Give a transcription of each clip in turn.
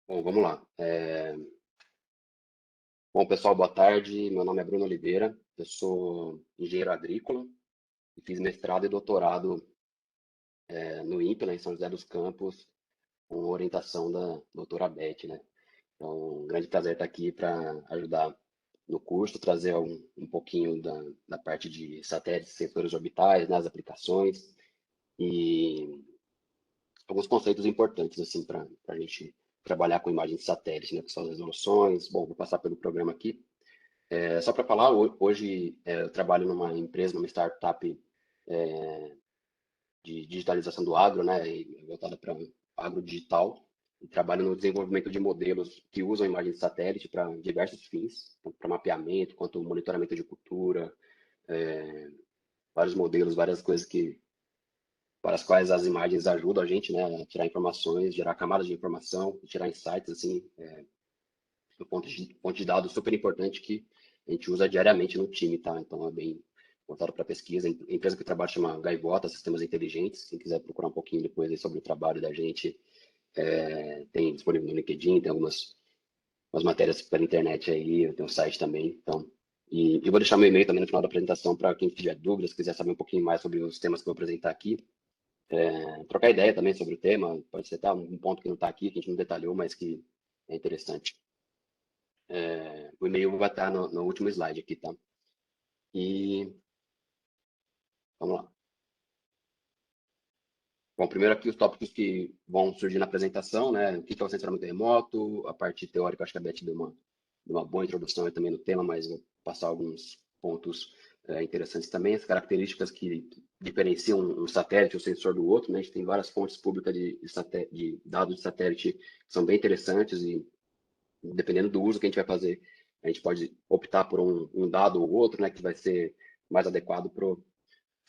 Bom, vamos lá. Bom, pessoal, boa tarde. Meu nome é Bruno Oliveira. Eu sou engenheiro agrícola e fiz mestrado e doutorado no INPE, né, em São José dos Campos, com orientação da doutora Beth, né? Então, um grande prazer estar aqui para ajudar no curso, trazer um pouquinho da parte de satélites, sensores orbitais, nas aplicações e alguns conceitos importantes assim para a gente trabalhar com imagens de satélite, né, que são as resoluções. Bom, vou passar pelo programa aqui. Só para falar, hoje eu trabalho numa empresa, numa startup de digitalização do agro, né, e voltada para agro digital, e trabalho no desenvolvimento de modelos que usam imagem de satélite para diversos fins, tanto para mapeamento, quanto monitoramento de cultura, é, vários modelos, várias coisas para as quais as imagens ajudam a gente, né, a tirar informações, gerar camadas de informação, tirar insights, assim, um ponto de dados super importante que a gente usa diariamente no time, tá? Então é bem voltado para pesquisa. A empresa que eu trabalho chama Gaivota Sistemas Inteligentes. Quem quiser procurar um pouquinho depois aí sobre o trabalho da gente, tem disponível no LinkedIn, tem algumas umas matérias pela internet aí, tem um site também. Então, e eu vou deixar meu e-mail também no final da apresentação para quem tiver dúvidas, quiser saber um pouquinho mais sobre os temas que eu vou apresentar aqui. Trocar ideia também sobre o tema, pode ser tá, um ponto que não está aqui, que a gente não detalhou, mas que é interessante. O e-mail vai estar no último slide aqui, tá? E vamos lá. Bom, primeiro aqui os tópicos que vão surgir na apresentação, né? O que é o sensoramento remoto, a parte teórica, acho que a Beth deu uma boa introdução aí também no tema, mas vou passar alguns pontos interessantes também, as características que diferenciam um satélite ou sensor do outro, né? A gente tem várias fontes públicas de dados de satélite que são bem interessantes e dependendo do uso que a gente vai fazer, a gente pode optar por um dado ou outro, né? Que vai ser mais adequado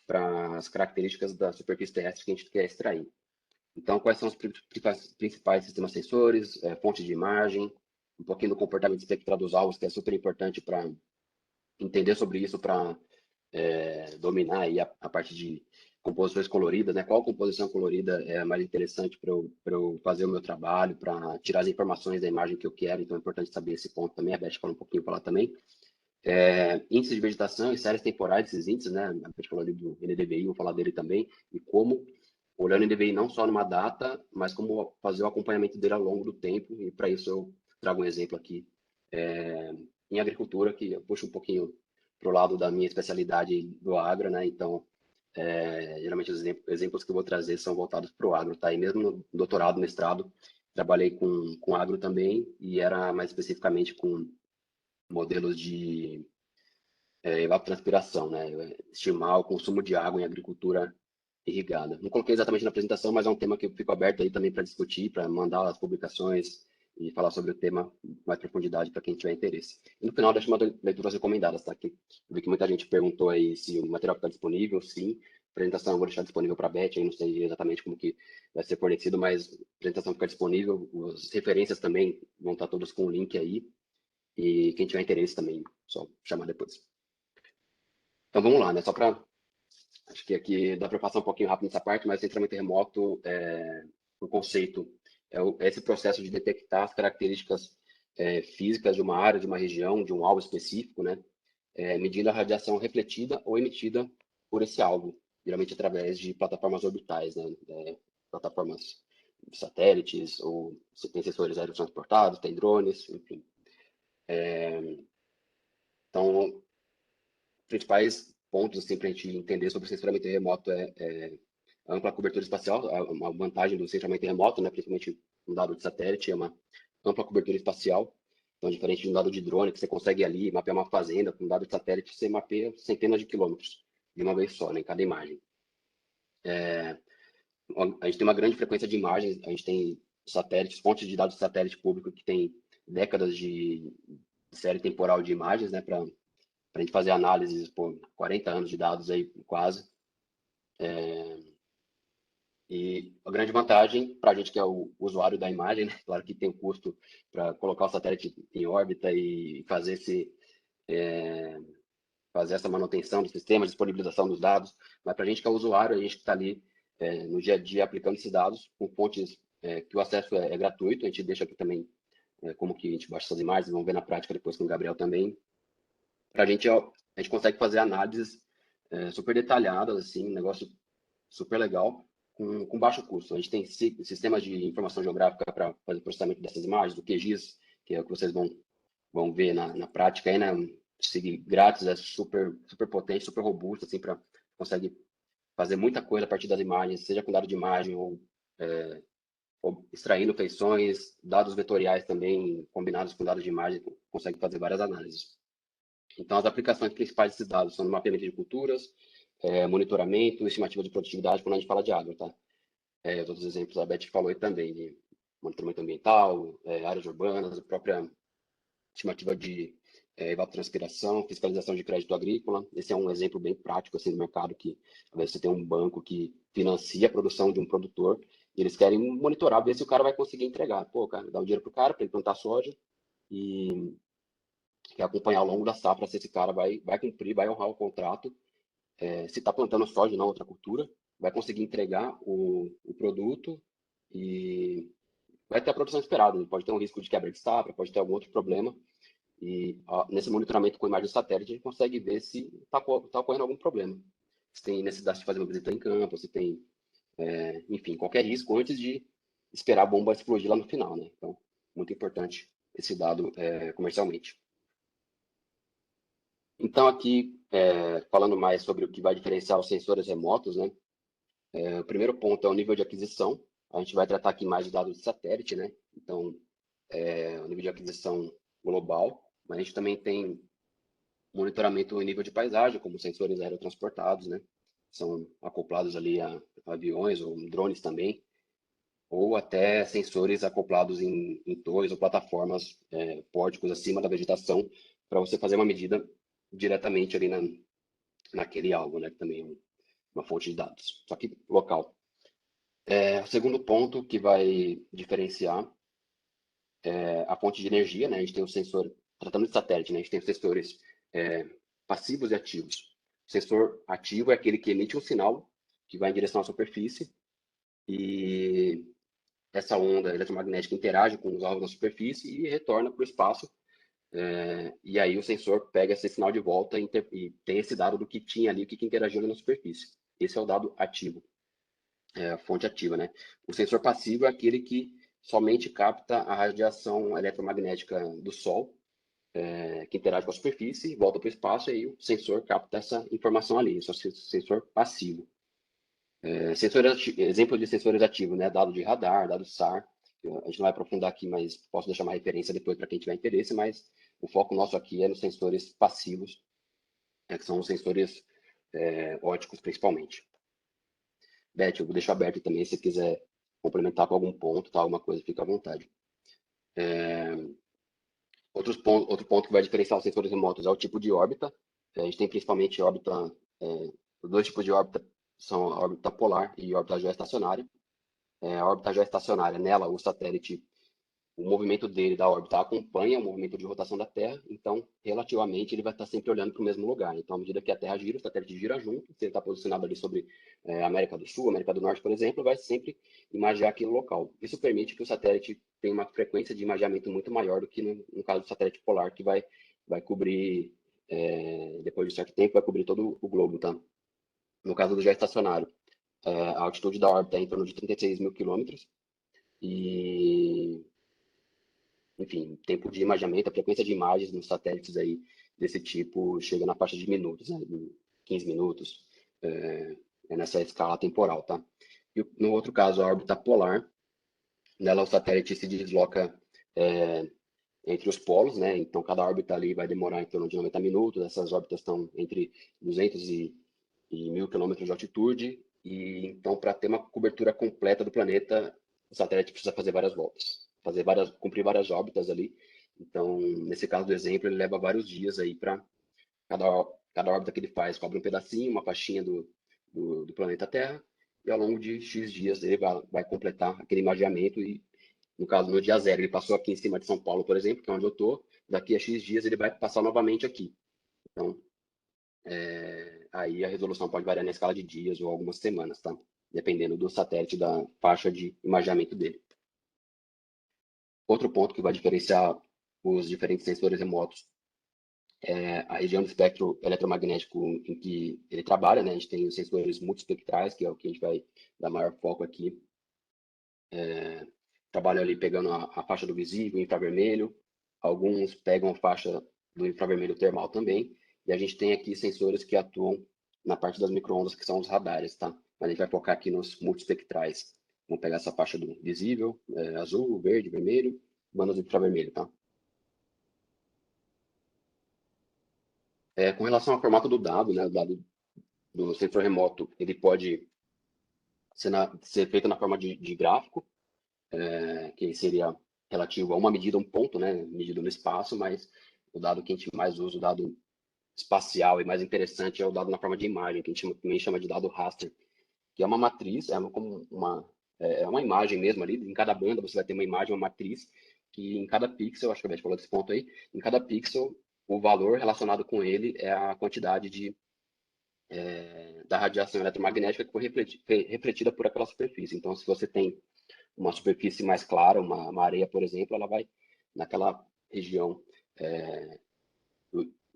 para as características da superfície terrestre que a gente quer extrair. Então, quais são os principais sistemas sensores, fontes de imagem, um pouquinho do comportamento espectral dos alvos, que é super importante para entender sobre isso, para dominar aí a parte de composições coloridas, né? Qual composição colorida é mais interessante para eu fazer o meu trabalho, para tirar as informações da imagem que eu quero. Então, é importante saber esse ponto também. A Beth fala um pouquinho para lá também. Índices de vegetação e séries temporais desses índices, né? A gente falou ali do NDVI, vou falar dele também, e como olhando o NDVI não só numa data, mas como fazer o acompanhamento dele ao longo do tempo, e para isso eu trago um exemplo aqui em agricultura, que eu puxo um pouquinho para o lado da minha especialidade do agro, né? Então, geralmente os exemplos que eu vou trazer são voltados para o agro, tá? E mesmo no doutorado, mestrado, trabalhei com agro também, e era mais especificamente com modelos de evapotranspiração, né? Estimar o consumo de água em agricultura irrigada. Não coloquei exatamente na apresentação, mas é um tema que eu fico aberto aí também para discutir, para mandar as publicações e falar sobre o tema com mais profundidade para quem tiver interesse. E no final, deixo uma leituras recomendadas, tá? Que eu vi que muita gente perguntou aí se o material está disponível, sim. A apresentação eu vou deixar disponível para a Beth, aí não sei exatamente como que vai ser fornecido, mas a apresentação fica disponível, as referências também vão estar todas com o link aí, e quem tiver interesse também, só chamar depois. Então vamos lá, né? Só para. Acho que aqui dá para passar um pouquinho rápido nessa parte, mas centramento remoto, o conceito é esse processo de detectar as características físicas de uma área, de uma região, de um alvo específico, né? Medindo a radiação refletida ou emitida por esse alvo, geralmente através de plataformas orbitais, né? Plataformas de satélites, ou você tem sensores aéreos transportados, tem drones, enfim. Então, principais pontos assim, para a gente entender sobre o censuramento remoto a ampla cobertura espacial, uma vantagem do censuramento remoto, né, principalmente um dado de satélite, é uma ampla cobertura espacial. Então, diferente de um dado de drone, que você consegue ali mapear uma fazenda, com um dado de satélite você mapeia centenas de quilômetros de uma vez só, né, em cada imagem. A gente tem uma grande frequência de imagens, a gente tem satélites, fontes de dados de satélite público que tem décadas de série temporal de imagens, né, para a gente fazer análises por 40 anos de dados aí, quase. E a grande vantagem para a gente que é o usuário da imagem, né? Claro que tem o custo para colocar o satélite em órbita e fazer fazer essa manutenção do sistema, disponibilização dos dados, mas para a gente que é o usuário, a gente que está ali no dia a dia aplicando esses dados com fontes que o acesso é gratuito, a gente deixa aqui também como que a gente baixa essas imagens, vamos ver na prática depois com o Gabriel também. Para a gente consegue fazer análises super detalhadas, assim, um negócio super legal, com baixo custo. A gente tem sistemas de informação geográfica para fazer processamento dessas imagens, do QGIS, que é o que vocês vão ver na prática aí, né? SIG grátis, é super potente, super robusto, assim, consegue fazer muita coisa a partir das imagens, seja com dado de imagem ou extraindo feições, dados vetoriais também, combinados com dados de imagem, consegue fazer várias análises. Então, as aplicações principais desses dados são no mapeamento de culturas, monitoramento, estimativa de produtividade, quando a gente fala de água, tá? Os outros exemplos a Beth falou aí também, de monitoramento ambiental, áreas urbanas, a própria estimativa de evapotranspiração, fiscalização de crédito agrícola. Esse é um exemplo bem prático assim, do mercado, que às vezes você tem um banco que financia a produção de um produtor e eles querem monitorar, ver se o cara vai conseguir entregar. Pô, cara, dá um dinheiro pro cara para ele plantar soja e quer acompanhar ao longo da safra se esse cara vai cumprir, vai honrar o contrato, se está plantando soja, não outra cultura, vai conseguir entregar o produto e vai ter a produção esperada. Ele pode ter um risco de quebra de safra, pode ter algum outro problema. E nesse monitoramento com imagem de satélite, a gente consegue ver se está ocorrendo algum problema. Se tem necessidade de fazer uma visita em campo, se tem, enfim, qualquer risco antes de esperar a bomba explodir lá no final, né? Então, muito importante esse dado comercialmente. Então, aqui, falando mais sobre o que vai diferenciar os sensores remotos, né? O primeiro ponto é o nível de aquisição. A gente vai tratar aqui mais de dados de satélite, né? Então, o nível de aquisição global, mas a gente também tem monitoramento em nível de paisagem, como sensores aerotransportados, né? São acoplados ali a aviões ou drones também, ou até sensores acoplados em torres ou plataformas pórticos acima da vegetação, para você fazer uma medida diretamente ali naquele alvo, né? Que também é uma fonte de dados, só que local. O segundo ponto que vai diferenciar é a fonte de energia, né? A gente tem o sensor, tratando de satélite, né? A gente tem os sensores passivos e ativos. O sensor ativo é aquele que emite um sinal que vai em direção à superfície e essa onda eletromagnética interage com os alvos na superfície e retorna para o espaço. E aí o sensor pega esse sinal de volta e tem esse dado do que tinha ali, o que interagiu ali na superfície. Esse é o dado ativo, a fonte ativa, né? O sensor passivo é aquele que somente capta a radiação eletromagnética do Sol, que interage com a superfície, volta para o espaço e aí o sensor capta essa informação ali. Isso é o sensor passivo. Exemplo de sensores ativos, né? Dado de radar, dado SAR. A gente não vai aprofundar aqui, mas posso deixar uma referência depois para quem tiver interesse, mas o foco nosso aqui é nos sensores passivos, que são os sensores ópticos principalmente. Beth, eu vou deixar aberto também, se quiser complementar com algum ponto, tá? Alguma coisa, fica à vontade. Outro ponto que vai diferenciar os sensores remotos é o tipo de órbita. A gente tem principalmente órbita, os dois tipos de órbita são a órbita polar e a órbita geoestacionária. A órbita geoestacionária, nela, o satélite, o movimento dele da órbita acompanha o movimento de rotação da Terra, então, relativamente, ele vai estar sempre olhando para o mesmo lugar. Então, à medida que a Terra gira, o satélite gira junto. Se ele está posicionado ali sobre América do Sul, América do Norte, por exemplo, vai sempre imagiar aquele local. Isso permite que o satélite tenha uma frequência de imagiamento muito maior do que no caso do satélite polar, que vai cobrir, depois de um certo tempo, vai cobrir todo o globo, tá? No caso do geoestacionário, a altitude da órbita é em torno de 36 mil quilômetros e, enfim, tempo de imaginamento, a frequência de imagens nos satélites aí desse tipo chega na faixa de minutos, né? 15 minutos, nessa escala temporal, tá? E no outro caso, a órbita polar, nela o satélite se desloca entre os polos, né? Então, cada órbita ali vai demorar em torno de 90 minutos, essas órbitas estão entre 200 e 1.000 quilômetros de altitude, e então, para ter uma cobertura completa do planeta, o satélite precisa fazer várias voltas, cumprir várias órbitas ali. Então, nesse caso do exemplo, ele leva vários dias aí para cada órbita que ele faz, cobre um pedacinho, uma faixinha do planeta Terra, e ao longo de X dias ele vai completar aquele imaginamento e, no caso, no dia zero, ele passou aqui em cima de São Paulo, por exemplo, que é onde eu estou, daqui a X dias ele vai passar novamente aqui. Então, aí a resolução pode variar na escala de dias ou algumas semanas, tá? Dependendo do satélite, da faixa de imaginamento dele. Outro ponto que vai diferenciar os diferentes sensores remotos é a região do espectro eletromagnético em que ele trabalha, né? A gente tem os sensores multiespectrais, que é o que a gente vai dar maior foco aqui. Trabalham ali pegando a faixa do visível, infravermelho. Alguns pegam a faixa do infravermelho termal também. E a gente tem aqui sensores que atuam na parte das microondas, que são os radares, tá? Mas a gente vai focar aqui nos multiespectrais. Vamos pegar essa faixa do visível, azul, verde, vermelho, bandas do infravermelho, tá? Com relação ao formato do dado, né? O dado do sensor remoto, ele pode ser feito na forma de gráfico, que seria relativo a uma medida, um ponto, né? Medido no espaço, mas o dado que a gente mais usa, o dado espacial e mais interessante é o dado na forma de imagem, que a gente também chama de dado raster, que é uma matriz, é uma imagem mesmo ali, em cada banda você vai ter uma imagem, uma matriz, que em cada pixel, acho que a gente falou desse ponto aí, em cada pixel, o valor relacionado com ele é a quantidade da radiação eletromagnética que foi refletida por aquela superfície. Então, se você tem uma superfície mais clara, uma areia, por exemplo, ela vai naquela região, é,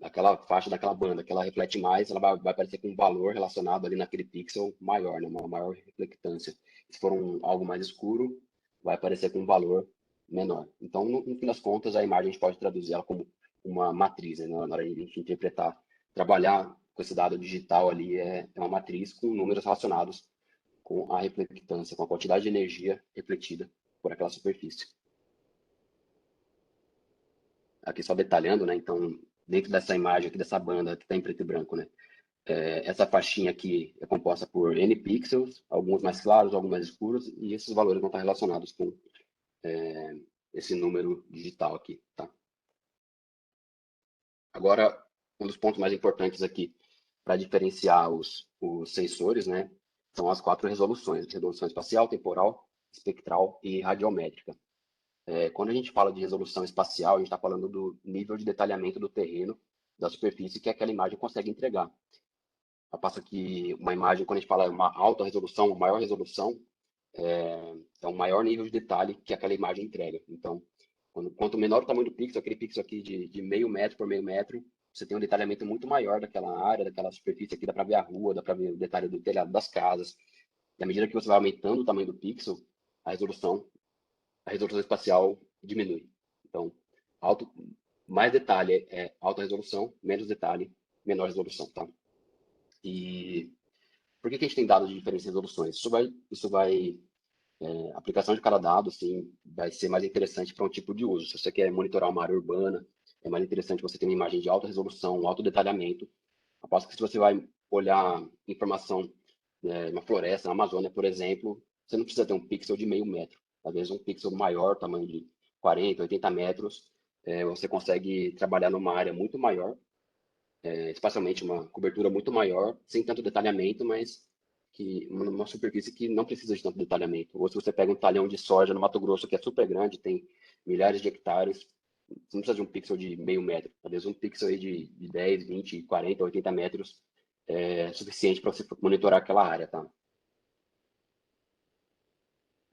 naquela faixa daquela banda que ela reflete mais, ela vai aparecer com um valor relacionado ali naquele pixel maior, né, uma maior reflectância. Se for algo mais escuro, vai aparecer com um valor menor. Então, no fim das contas, a imagem a gente pode traduzir ela como uma matriz, né, na hora de a gente interpretar, trabalhar com esse dado digital ali é uma matriz com números relacionados com a reflectância, com a quantidade de energia refletida por aquela superfície. Aqui só detalhando, né? Então, dentro dessa imagem aqui, dessa banda que está em preto e branco, né? Essa faixinha aqui é composta por N pixels, alguns mais claros, alguns mais escuros, e esses valores vão estar relacionados com esse número digital aqui, tá? Agora, um dos pontos mais importantes aqui para diferenciar os sensores, né? São as 4 resoluções: resolução espacial, temporal, espectral e radiométrica. Quando a gente fala de resolução espacial, a gente está falando do nível de detalhamento do terreno, da superfície que aquela imagem consegue entregar. Eu passo aqui uma imagem, quando a gente fala uma alta resolução, uma maior resolução, é um maior nível de detalhe que aquela imagem entrega. Então, quanto menor o tamanho do pixel, aquele pixel aqui de meio metro por meio metro, você tem um detalhamento muito maior daquela área, daquela superfície aqui, dá para ver a rua, dá para ver o detalhe do telhado das casas. E à medida que você vai aumentando o tamanho do pixel, a resolução a resolução espacial diminui. Então, alto, mais detalhe é alta resolução, menos detalhe, menor resolução, tá? E por que a gente tem dados de diferentes resoluções? A aplicação de cada dado, assim, vai ser mais interessante para um tipo de uso. Se você quer monitorar uma área urbana, é mais interessante você ter uma imagem de alta resolução, um alto detalhamento. Aposto que se você vai olhar informação, uma floresta, na Amazônia, por exemplo, você não precisa ter um pixel de meio metro. Às vezes um pixel maior, tamanho de 40, 80 metros, você consegue trabalhar numa área muito maior, espacialmente uma cobertura muito maior, sem tanto detalhamento, mas que uma superfície que não precisa de tanto detalhamento. Ou se você pega um talhão de soja no Mato Grosso, que é super grande, tem milhares de hectares, você não precisa de um pixel de meio metro. Às vezes um pixel aí de 10, 20, 40, 80 metros é suficiente para você monitorar aquela área, tá?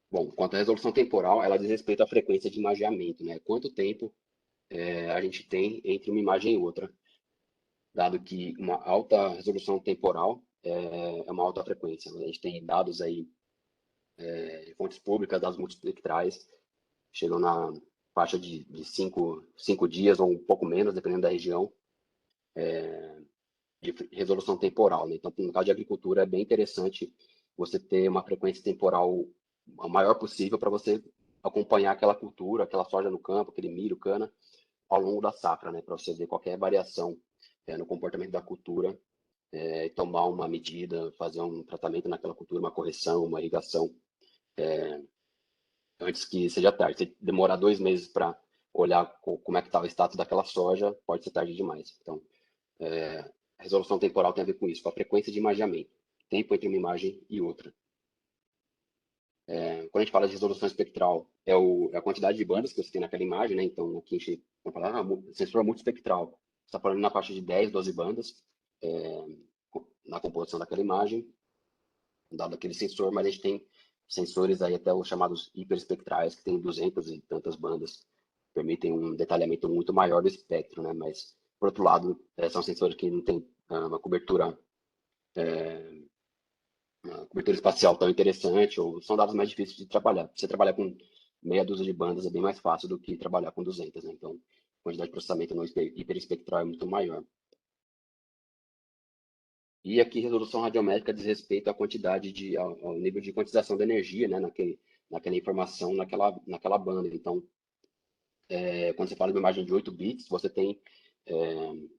Bom, quanto à resolução temporal, ela diz respeito à frequência de imageamento, né? Quanto tempo a gente tem entre uma imagem e outra, dado que uma alta resolução temporal é uma alta frequência. A gente tem dados aí de fontes públicas, dados multispectrais, chegam na faixa de cinco dias ou um pouco menos, dependendo da região, de resolução temporal, né? Então, no caso de agricultura, é bem interessante você ter uma frequência temporal a maior possível para você acompanhar aquela cultura, aquela soja no campo, aquele milho, cana, ao longo da safra, né? Para você ver qualquer variação no comportamento da cultura, tomar uma medida, fazer um tratamento naquela cultura, uma correção, uma irrigação, antes que seja tarde. Se demorar 2 meses para olhar como é que está o status daquela soja, pode ser tarde demais. Então, a resolução temporal tem a ver com isso, com a frequência de imageamento, tempo entre uma imagem e outra. Quando a gente fala de resolução espectral, é a quantidade de bandas que você tem naquela imagem, né? Então, aqui a gente vai falar, sensor multiespectral. Você está falando na faixa de 10, 12 bandas na composição daquela imagem, dado aquele sensor, mas a gente tem sensores aí até os chamados hiperespectrais, que tem 200 e tantas bandas, permitem um detalhamento muito maior do espectro, né? Mas, por outro lado, são sensores que não têm uma cobertura espacial tão interessante, ou são dados mais difíceis de trabalhar. Você trabalhar com meia dúzia de bandas é bem mais fácil do que trabalhar com 200, né? Então, a quantidade de processamento no hiperespectral é muito maior. E aqui, resolução radiométrica diz respeito à quantidade ao nível de quantização da energia, né, naquela informação, naquela banda. Então, quando você fala de uma imagem de 8 bits, você tem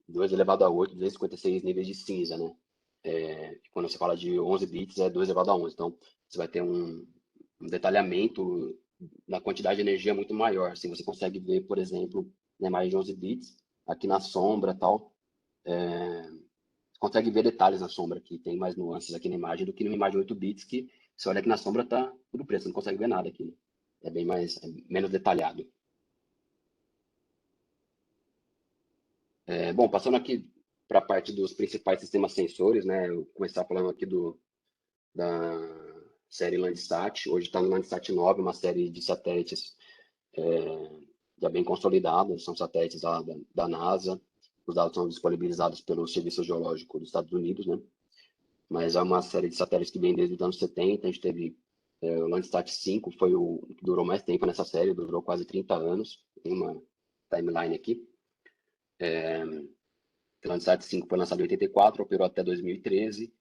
2 elevado a 8, 256 níveis de cinza, né? Quando você fala de 11 bits, é 2 elevado a 11. Então, você vai ter um detalhamento na quantidade de energia muito maior. Assim, você consegue ver, por exemplo, na imagem de 11 bits, aqui na sombra tal, consegue ver detalhes na sombra, que tem mais nuances aqui na imagem do que numa imagem de 8 bits, que você olha aqui na sombra, tá tudo preto, você não consegue ver nada aqui, né? É menos detalhado. Bom, passando aqui para a parte dos principais sistemas sensores, né? Eu vou começar falando aqui da série Landsat. Hoje está no Landsat 9, uma série de satélites já bem consolidados, são satélites da NASA. Os dados são disponibilizados pelo Serviço Geológico dos Estados Unidos, né? Mas é uma série de satélites que vem desde os anos 70. A gente teve o Landsat 5, foi o que durou mais tempo nessa série, durou quase 30 anos. Tem uma timeline aqui. O Landsat 5 foi lançado em 84, operou até 2013.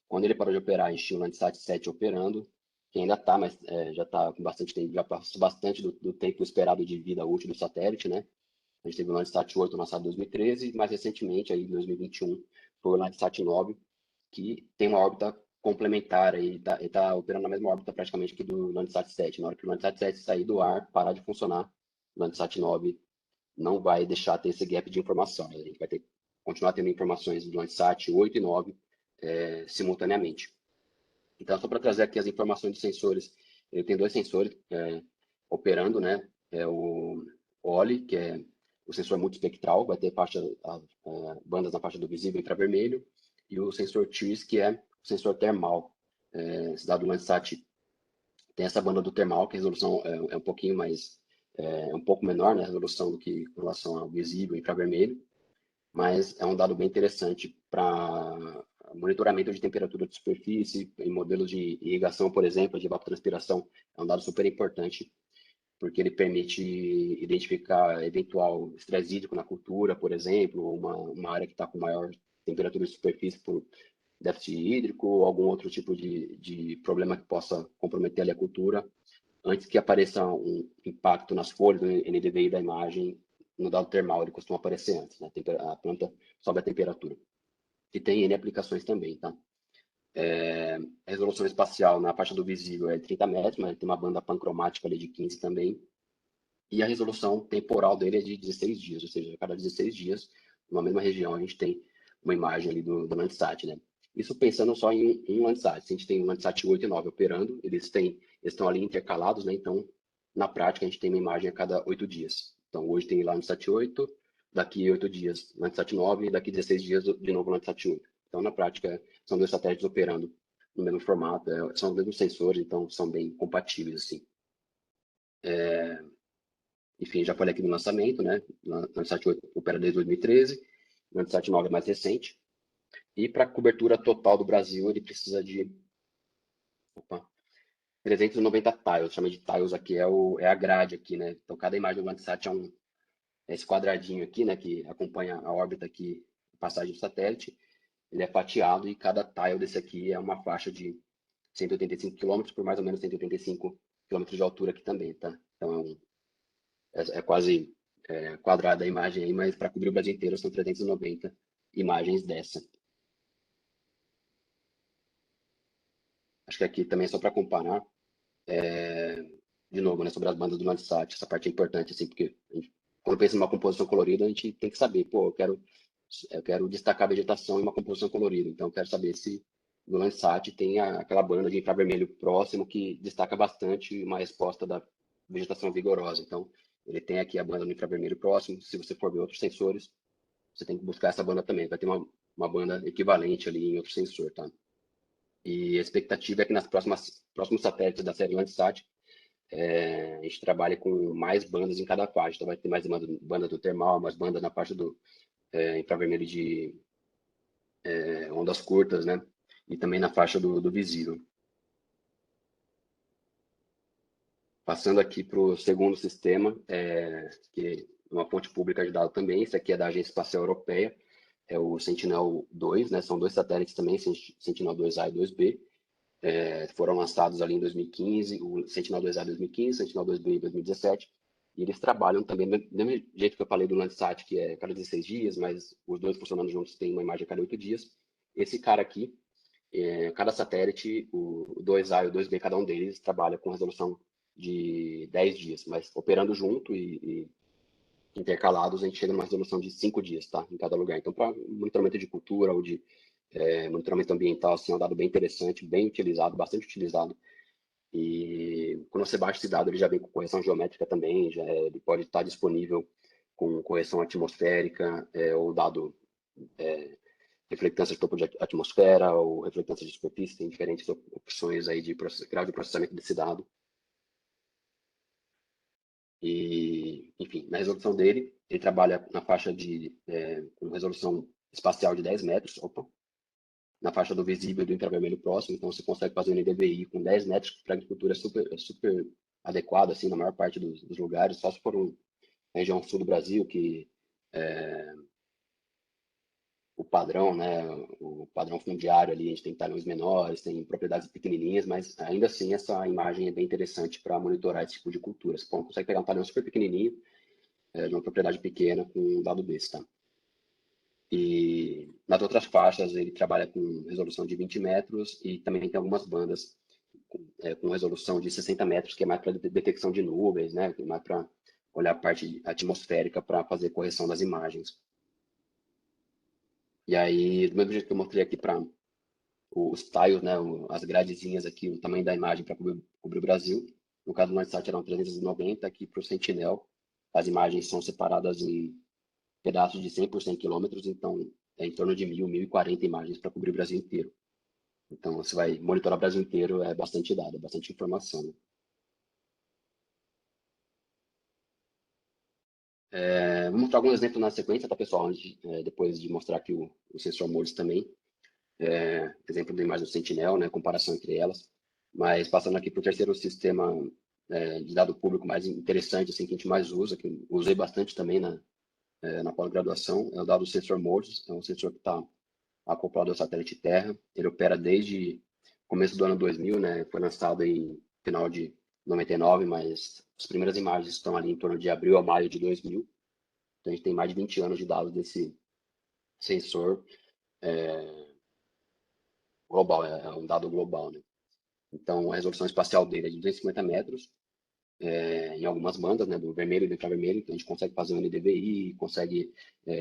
Quando ele parou de operar, a gente tinha o Landsat 7 operando, que ainda está, mas já está com bastante tempo, já passou bastante do tempo esperado de vida útil do satélite, né? A gente teve o Landsat 8 lançado em 2013, mais recentemente, aí, em 2021, foi o Landsat 9, que tem uma órbita complementar e está operando na mesma órbita praticamente que do Landsat 7. Na hora que o Landsat 7 sair do ar, parar de funcionar, o Landsat 9 não vai deixar ter esse gap de informação. A gente vai continuar tendo informações do Landsat 8 e 9 simultaneamente. Então, só para trazer aqui as informações dos sensores, ele tem 2 sensores operando, né? O OLI, que é o sensor multispectral, vai ter bandas na faixa do visível e infravermelho, e o sensor TIRS, que é o sensor termal. Esse dado do Landsat tem essa banda do termal, que a resolução é um pouquinho mais, um pouco menor, né, a resolução do que em relação ao visível e infravermelho, mas é um dado bem interessante para monitoramento de temperatura de superfície, em modelos de irrigação, por exemplo, de evapotranspiração, é um dado super importante, porque ele permite identificar eventual estresse hídrico na cultura, por exemplo, uma área que está com maior temperatura de superfície por déficit hídrico, ou algum outro tipo de problema que possa comprometer ali a cultura, antes que apareça um impacto nas folhas, no NDVI da imagem, no dado termal, ele costuma aparecer antes, né? A planta sobe a temperatura. E tem N aplicações também, tá? A resolução espacial na faixa do visível é 30 metros, mas tem uma banda pancromática ali de 15 também. E a resolução temporal dele é de 16 dias, ou seja, a cada 16 dias, numa mesma região, a gente tem uma imagem ali do Landsat, né? Isso pensando só em um Landsat. Se a gente tem um Landsat 8 e 9 operando, eles estão ali intercalados, né? Então, na prática, a gente tem uma imagem a cada 8 dias. Então, hoje tem lá o Landsat 8, daqui 8 dias Landsat 9, e daqui 16 dias de novo o Landsat 8. Então, na prática, são 2 satélites operando no mesmo formato, são os mesmos sensores, então são bem compatíveis, assim. Enfim, já falei aqui do lançamento, né? O Landsat 8 opera desde 2013, o Landsat 9 é mais recente. E para a cobertura total do Brasil, ele precisa de 390 tiles. Chama de tiles aqui, é a grade aqui, né? Então, cada imagem do Landsat é esse quadradinho aqui, né? Que acompanha a órbita aqui, a passagem do satélite. Ele é fatiado e cada tile desse aqui é uma faixa de 185 km por mais ou menos 185 km de altura aqui também, tá? Então, é quase quadrada a imagem aí, mas para cobrir o Brasil inteiro são 390 imagens dessa. Acho que aqui também é só para comparar, de novo, né, sobre as bandas do Landsat, essa parte é importante, assim, porque quando pensa em uma composição colorida, a gente tem que saber, pô, eu quero destacar a vegetação em uma composição colorida, então eu quero saber se no Landsat tem aquela banda de infravermelho próximo que destaca bastante uma resposta da vegetação vigorosa. Então, ele tem aqui a banda no infravermelho próximo. Se você for ver outros sensores, você tem que buscar essa banda também. Vai ter uma banda equivalente ali em outro sensor, tá? E a expectativa é que nas próximos satélites da série Landsat, a gente trabalha com mais bandas em cada faixa. Então vai ter mais banda do termal, mais banda na faixa do infravermelho de ondas curtas, né? E também na faixa do visível. Passando aqui para o segundo sistema, que é uma fonte pública de dados também. Esse aqui é da Agência Espacial Europeia, é o Sentinel-2, né? São dois satélites também, Sentinel-2A e 2B. Foram lançados ali em 2015, o Sentinel-2A em 2015, Sentinel-2B em 2017. E eles trabalham também, do mesmo jeito que eu falei do Landsat, que é cada 16 dias, mas os dois funcionando juntos têm uma imagem a cada 8 dias. Esse cara aqui, cada satélite, o 2A e o 2B, cada um deles trabalha com resolução de 10 dias, mas operando junto e intercalados, a gente chega numa resolução de 5 dias, tá? Em cada lugar. Então, para monitoramento de cultura ou de monitoramento ambiental, assim, é um dado bem interessante, bem utilizado, bastante utilizado. E quando você baixa esse dado, ele já vem com correção geométrica também, ele pode estar disponível com correção atmosférica, ou dado reflectância de topo de atmosfera ou reflectância de superfície, tem diferentes opções aí de grau de processamento desse dado. E, enfim, na resolução dele, ele trabalha na faixa com resolução espacial de 10 metros, na faixa do visível e do infravermelho próximo, então você consegue fazer um NDVI com 10 metros, que para agricultura é super adequado, assim, na maior parte dos lugares, só se for na região sul do Brasil, que o padrão, né, o padrão fundiário ali, a gente tem talhões menores, tem propriedades pequenininhas, mas ainda assim essa imagem é bem interessante para monitorar esse tipo de cultura. Você consegue pegar um talhão super pequenininho, de uma propriedade pequena, com um dado desse, tá? E nas outras faixas ele trabalha com resolução de 20 metros e também tem algumas bandas com resolução de 60 metros, que é mais para detecção de nuvens, né, que é mais para olhar a parte atmosférica para fazer correção das imagens. E aí, do mesmo jeito que eu mostrei aqui para os tiles, né, as gradezinhas aqui, o tamanho da imagem para cobrir o Brasil. No caso do Landsat eram 390, aqui para o Sentinel as imagens são separadas em pedaços de 100 por 100 quilômetros, então é em torno de 1.040 imagens para cobrir o Brasil inteiro. Então você vai monitorar o Brasil inteiro, é bastante dado, é bastante informação. Né? Vou mostrar alguns exemplos na sequência, tá, pessoal? Depois de mostrar aqui o sensor MODES também. Exemplo da imagem do Sentinel, né, comparação entre elas. Mas passando aqui para o terceiro sistema de dado público mais interessante, assim, que a gente mais usa, que eu usei bastante também na pós-graduação, é o dado sensor MODES, é um sensor que está acoplado ao satélite Terra. Ele opera desde começo do ano 2000, né, foi lançado em final de 99, mas as primeiras imagens estão ali em torno de abril a maio de 2000. Então a gente tem mais de 20 anos de dados desse sensor global, é um dado global, né? Então, a resolução espacial dele é de 250 metros, em algumas bandas, né, do vermelho e do infravermelho, então a gente consegue fazer um NDVI, consegue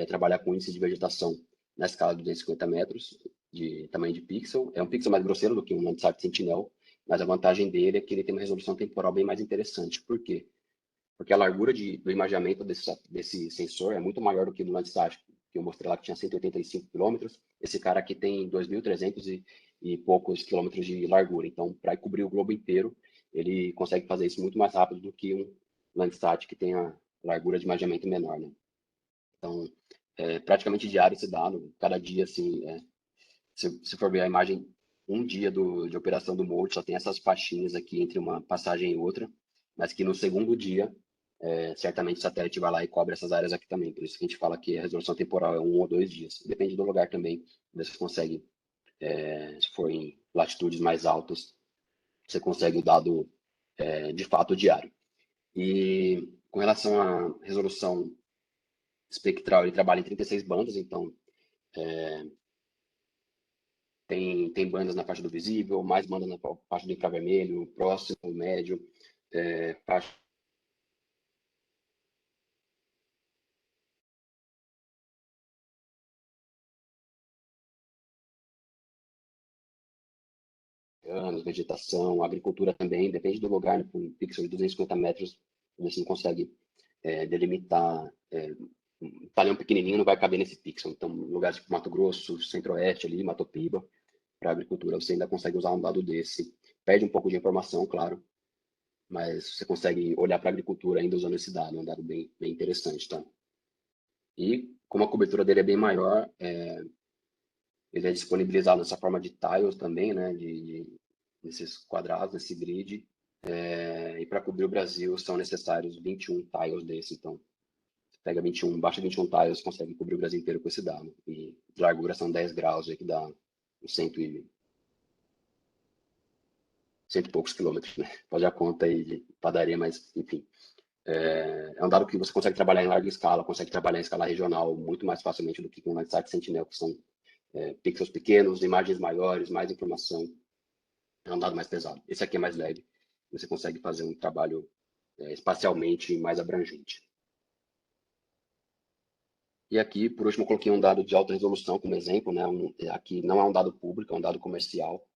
trabalhar com índice de vegetação na escala de 250 metros de tamanho de pixel. É um pixel mais grosseiro do que um Landsat Sentinel, mas a vantagem dele é que ele tem uma resolução temporal bem mais interessante. Por quê? Porque a largura do imageamento desse sensor é muito maior do que do Landsat, que eu mostrei lá que tinha 185 quilômetros. Esse cara aqui tem 2.300 e poucos quilômetros de largura. Então, para cobrir o globo inteiro, ele consegue fazer isso muito mais rápido do que um Landsat que tem a largura de imageamento menor. Né? Então, praticamente diário esse dado. Cada dia, assim, se for ver a imagem, um dia de operação do MODE, só tem essas faixinhas aqui entre uma passagem e outra, mas que no segundo dia, certamente o satélite vai lá e cobre essas áreas aqui também. Por isso que a gente fala que a resolução temporal é 1 ou 2 dias. Depende do lugar também. Você consegue, se for em latitudes mais altas, você consegue o dado de fato diário. E com relação à resolução espectral, ele trabalha em 36 bandas, então tem bandas na faixa do visível, mais bandas na faixa do infravermelho, próximo, médio, faixa anos, vegetação, agricultura também, depende do lugar, né, com um pixel de 250 metros, você não consegue delimitar, um talhão pequenininho não vai caber nesse pixel, então lugares tipo Mato Grosso, Centro-Oeste ali, Mato Piba, para a agricultura, você ainda consegue usar um dado desse. Perde um pouco de informação, claro, mas você consegue olhar para a agricultura ainda usando esse dado, é um dado bem interessante, tá? E como a cobertura dele é bem maior, ele é disponibilizado nessa forma de tiles também, né, desses quadrados, nesse grid, e para cobrir o Brasil são necessários 21 tiles desse, então você pega 21, baixa 21 tiles, consegue cobrir o Brasil inteiro com esse dado, e de largura são 10 graus, aí que dá uns 100 e poucos quilômetros, né? Fazer a conta aí de padaria, mas enfim. É um dado que você consegue trabalhar em larga escala, consegue trabalhar em escala regional muito mais facilmente do que com o Landsat Sentinel, que são pixels pequenos, imagens maiores, mais informação. É um dado mais pesado. Esse aqui é mais leve. Você consegue fazer um trabalho espacialmente mais abrangente. E aqui, por último, eu coloquei um dado de alta resolução como exemplo, né? Aqui não é um dado público, é um dado comercial.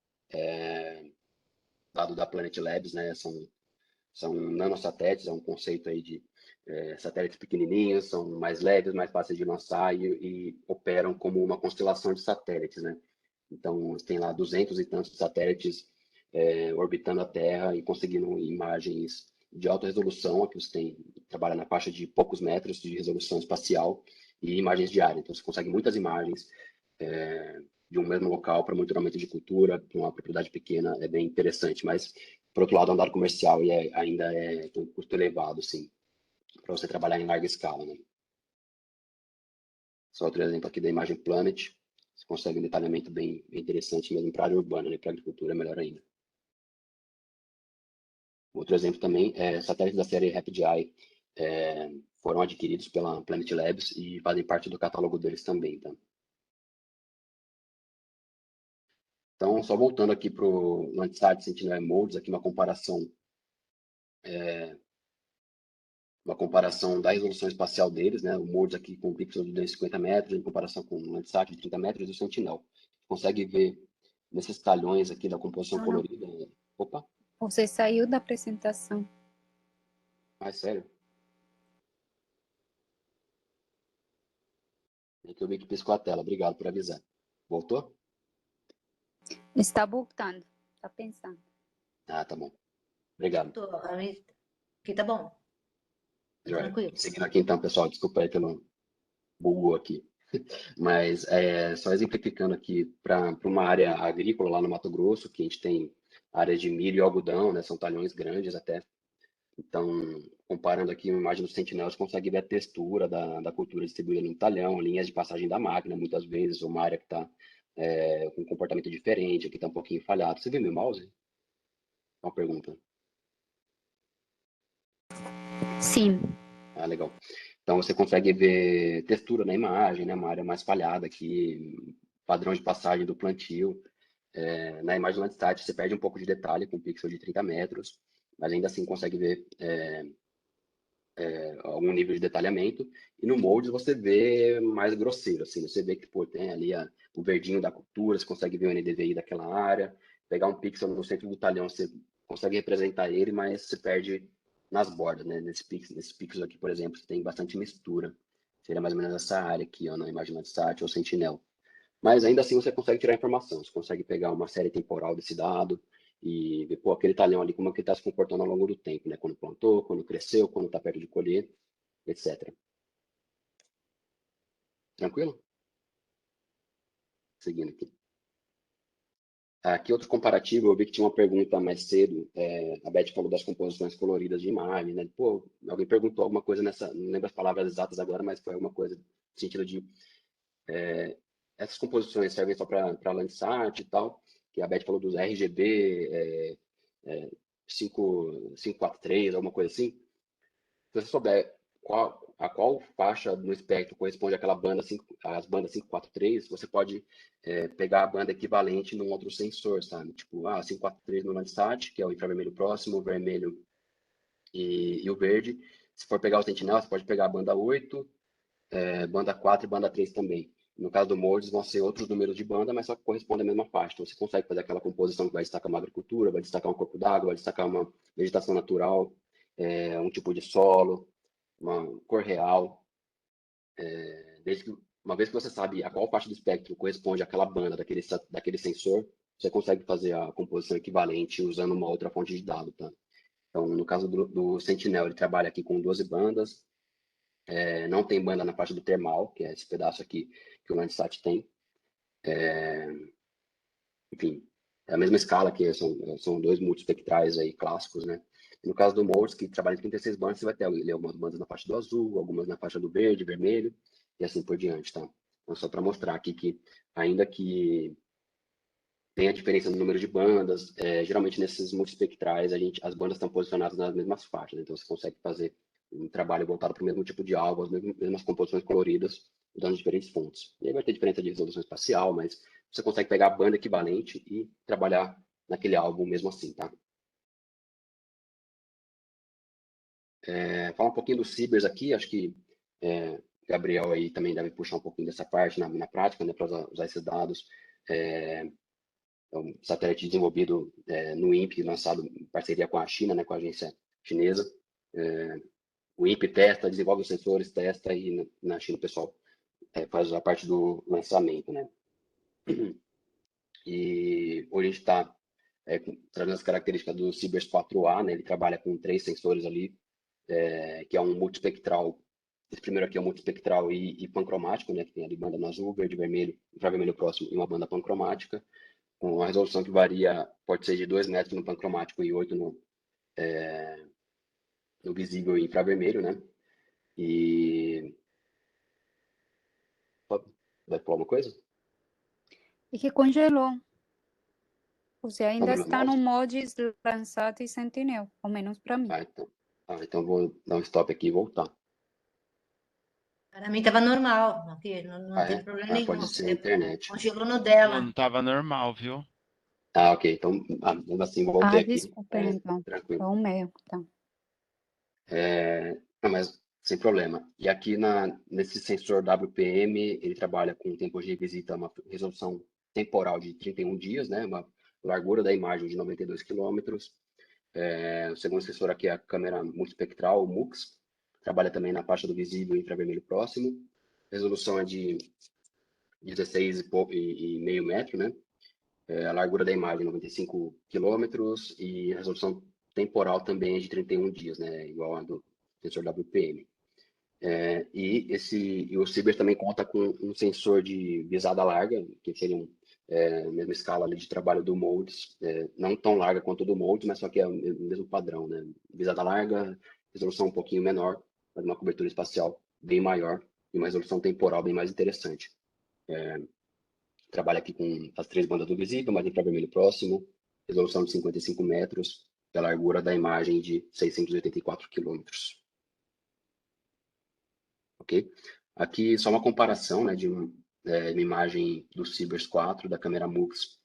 Dado da Planet Labs, né? São nanosatélites, é um conceito aí de satélites pequenininhos, são mais leves, mais fáceis de lançar e operam como uma constelação de satélites, né? Então, tem lá 200 e tantos satélites orbitando a Terra e conseguindo imagens de alta resolução. Aqui você trabalha na faixa de poucos metros de resolução espacial e imagens diárias. Então, você consegue muitas imagens de um mesmo local para monitoramento de cultura, para uma propriedade pequena, é bem interessante. Mas, por outro lado, é um dado comercial e ainda tem um custo elevado, assim, para você trabalhar em larga escala, né? Só outro exemplo aqui da imagem Planet. Você consegue um detalhamento bem interessante mesmo para a área urbana, né? Para a agricultura é melhor ainda. Outro exemplo também é satélites da série Rapid Eye foram adquiridos pela Planet Labs e fazem parte do catálogo deles também, tá? Então, só voltando aqui para o Landsat Sentinel Modes, aqui uma comparação da resolução espacial deles, né? O Modes aqui com pixels de 250 metros, em comparação com o Landsat de 30 metros e o Sentinel. Você consegue ver nesses talhões aqui da composição colorida. Opa! Você saiu da apresentação. Ah, sério? É que eu vi que piscou a tela. Obrigado por avisar. Voltou? Está voltando. Está pensando. Ah, tá bom. Obrigado. Aqui tá bom. Tá Joia. tranquilo. Seguindo aqui então, pessoal, desculpa aí que eu não bugou aqui. Mas só exemplificando aqui para uma área agrícola lá no Mato Grosso, que a gente tem áreas de milho e algodão, né? São talhões grandes até. Então, comparando aqui uma imagem do Sentinel, você consegue ver a textura da cultura distribuída no talhão, linhas de passagem da máquina, muitas vezes, uma área que está com um comportamento diferente, aqui está um pouquinho falhado. Você viu meu mouse? Uma pergunta. Sim. Ah, legal. Então, você consegue ver textura na imagem, né? Uma área mais falhada aqui, padrão de passagem do plantio. Na imagem do Landsat, você perde um pouco de detalhe com um pixel de 30 metros, mas ainda assim consegue ver algum nível de detalhamento. E no Modes você vê mais grosseiro, assim, você vê que pô, tem ali o verdinho da cultura, você consegue ver o NDVI daquela área, pegar um pixel no centro do talhão, você consegue representar ele, mas você perde nas bordas, né? Nesse pixel aqui, por exemplo, tem bastante mistura. Seria mais ou menos essa área aqui, ó, na imagem Landsat ou Sentinel. Mas ainda assim você consegue tirar informação, você consegue pegar uma série temporal desse dado e ver, pô, aquele talhão ali, como é que está se comportando ao longo do tempo, né? Quando plantou, quando cresceu, quando está perto de colher, etc. Tranquilo? Seguindo aqui. Aqui outro comparativo, eu vi que tinha uma pergunta mais cedo, a Beth falou das composições coloridas de imagem, né? Pô, alguém perguntou alguma coisa nessa, não lembro as palavras exatas agora, mas foi alguma coisa no sentido de essas composições servem só para Landsat e tal, que a Beth falou dos RGB 543, alguma coisa assim. Se você souber a qual faixa no espectro corresponde àquela banda, as bandas 543, você pode pegar a banda equivalente num outro sensor, sabe? Tipo, 543 no Landsat, que é o infravermelho próximo, o vermelho e o verde. Se for pegar o Sentinel, você pode pegar a banda 8, banda 4 e banda 3 também. No caso do Modes, vão ser outros números de banda, mas só que correspondem à mesma faixa. Então, você consegue fazer aquela composição que vai destacar uma agricultura, vai destacar um corpo d'água, vai destacar uma vegetação natural, um tipo de solo, uma cor real, desde que uma vez que você sabe a qual parte do espectro corresponde àquela banda daquele sensor, você consegue fazer a composição equivalente usando uma outra fonte de dado, tá? Então, no caso do Sentinel, ele trabalha aqui com 12 bandas, não tem banda na parte do termal, que é esse pedaço aqui que o Landsat tem. Enfim, é a mesma escala, que são dois multispectrais aí clássicos, né? E no caso do MODES, que trabalha em 36 bandas, você vai ter algumas bandas na faixa do azul, algumas na faixa do verde, vermelho, e assim por diante, tá? Então, só para mostrar aqui que, ainda que tenha diferença no número de bandas, geralmente nesses multispectrais, as bandas estão posicionadas nas mesmas faixas, então você consegue fazer um trabalho voltado para o mesmo tipo de alvo, as mesmas composições coloridas, usando diferentes fontes. E aí vai ter diferença de resolução espacial, mas você consegue pegar a banda equivalente e trabalhar naquele alvo mesmo assim, tá? Falar um pouquinho dos cibers aqui, acho que Gabriel aí também deve puxar um pouquinho dessa parte na prática, né, para usar esses dados. É um satélite desenvolvido no INPE, lançado em parceria com a China, né, com a agência chinesa. O INPE testa, desenvolve os sensores, testa, e na China o pessoal faz a parte do lançamento, né? E hoje a gente está trazendo as características do Cibers 4A, né? Ele trabalha com 3 sensores ali, que é um multispectral. Esse primeiro aqui é um multispectral e pancromático, né? Que tem ali banda no azul, verde, vermelho, infravermelho próximo e uma banda pancromática, com uma resolução que varia, pode ser de 2 metros no pancromático e 8 no visível e infravermelho, né? E... Vai falar uma coisa? E que congelou. Você ainda Sobre o meu está no mouse? Modes, Landsat e Sentinel, ao menos para mim. Então vou dar um stop aqui e voltar. Para mim estava normal, aqui, não teve problema nenhum. Pode ser a internet. Congelou no Não, dela. tava normal, viu? Ok. Então, mesmo assim, voltei aqui. Desculpa, então. Tranquilo. Foi o meu, então. Não, mas sem problema. E aqui nesse sensor WPM, ele trabalha com tempo de visita, uma resolução temporal de 31 dias, né? Uma largura da imagem de 92 quilômetros. O segundo sensor aqui é a câmera multispectral, o MUX. Trabalha também na faixa do visível e infravermelho próximo. A resolução é de 16,5 metros, né? A largura da imagem, 95 quilômetros, e a resolução temporal também é de 31 dias, né? Igual a do sensor WPM. E o Cibers também conta com um sensor de visada larga, que seria a mesma escala ali de trabalho do MODES, não tão larga quanto o do MODES, mas só que é o mesmo padrão, né? Visada larga, resolução um pouquinho menor, mas uma cobertura espacial bem maior e uma resolução temporal bem mais interessante. Trabalha aqui com as 3 bandas do visível, mais infravermelho próximo, resolução de 55 metros, e a largura da imagem de 684 quilômetros. Ok? Aqui só uma comparação, né, de uma imagem do Cibers 4, da câmera MUX,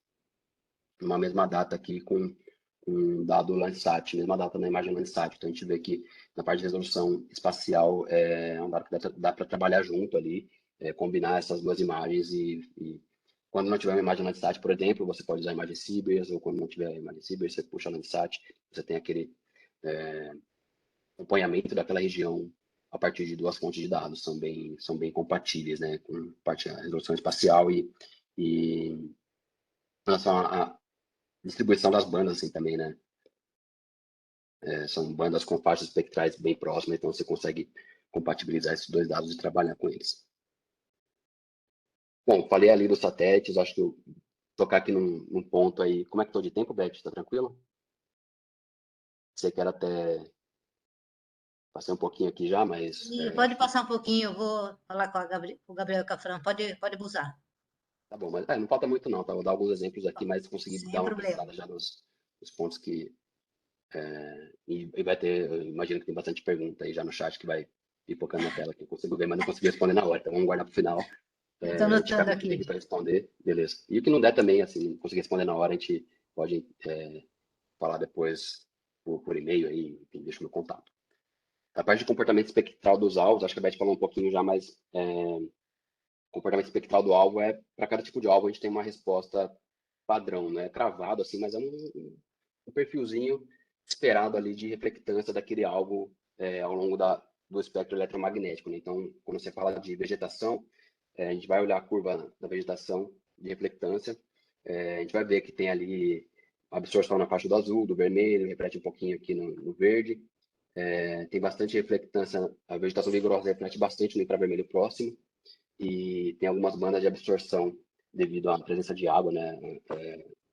numa mesma data aqui com um dado Landsat, mesma data na imagem Landsat. Então a gente vê que na parte de resolução espacial é um dado que dá para trabalhar junto ali, combinar essas duas imagens e quando não tiver uma imagem Landsat, por exemplo, você pode usar a imagem Cibers, ou quando não tiver a imagem Cibers, você puxa a Landsat, você tem aquele acompanhamento daquela região a partir de 2 fontes de dados, são bem compatíveis, né, com parte da resolução espacial e em relação à distribuição das bandas, assim, também, né, são bandas com faixas espectrais bem próximas, então você consegue compatibilizar esses 2 dados e trabalhar com eles. Bom, falei ali dos satélites, acho que eu vou tocar aqui num ponto aí. Como é que estou de tempo, Beth? Está tranquilo? Você quer até... Passei um pouquinho aqui já, mas... Pode passar um pouquinho, eu vou falar com o Gabriel Cafrão. Pode abusar. Tá bom, mas não falta muito não, tá? Vou dar alguns exemplos aqui, mas consegui Sem dar uma problema. pincelada já nos pontos que... e vai ter, eu imagino que tem bastante pergunta aí já no chat que vai pipocando na tela, que eu consigo ver, mas não consegui responder na hora, então vamos guardar para o final. Estou Se tiver anotando muito tempo aqui. para responder, beleza. E o que não der também, assim, não conseguir responder na hora, a gente pode falar depois por e-mail aí, enfim, deixa no contato. A parte de comportamento espectral dos alvos, acho que a Beth falou um pouquinho já, mas comportamento espectral do alvo para cada tipo de alvo, a gente tem uma resposta padrão, né? Cravado, assim, mas é um perfilzinho esperado ali de reflectância daquele alvo ao longo do espectro eletromagnético, né? Então, quando você fala de vegetação, a gente vai olhar a curva da vegetação de reflectância, a gente vai ver que tem ali absorção na faixa do azul, do vermelho, reflete um pouquinho aqui no verde. Tem bastante reflectância, a vegetação vigorosa reflete bastante no infravermelho próximo, e tem algumas bandas de absorção devido à presença de água, né?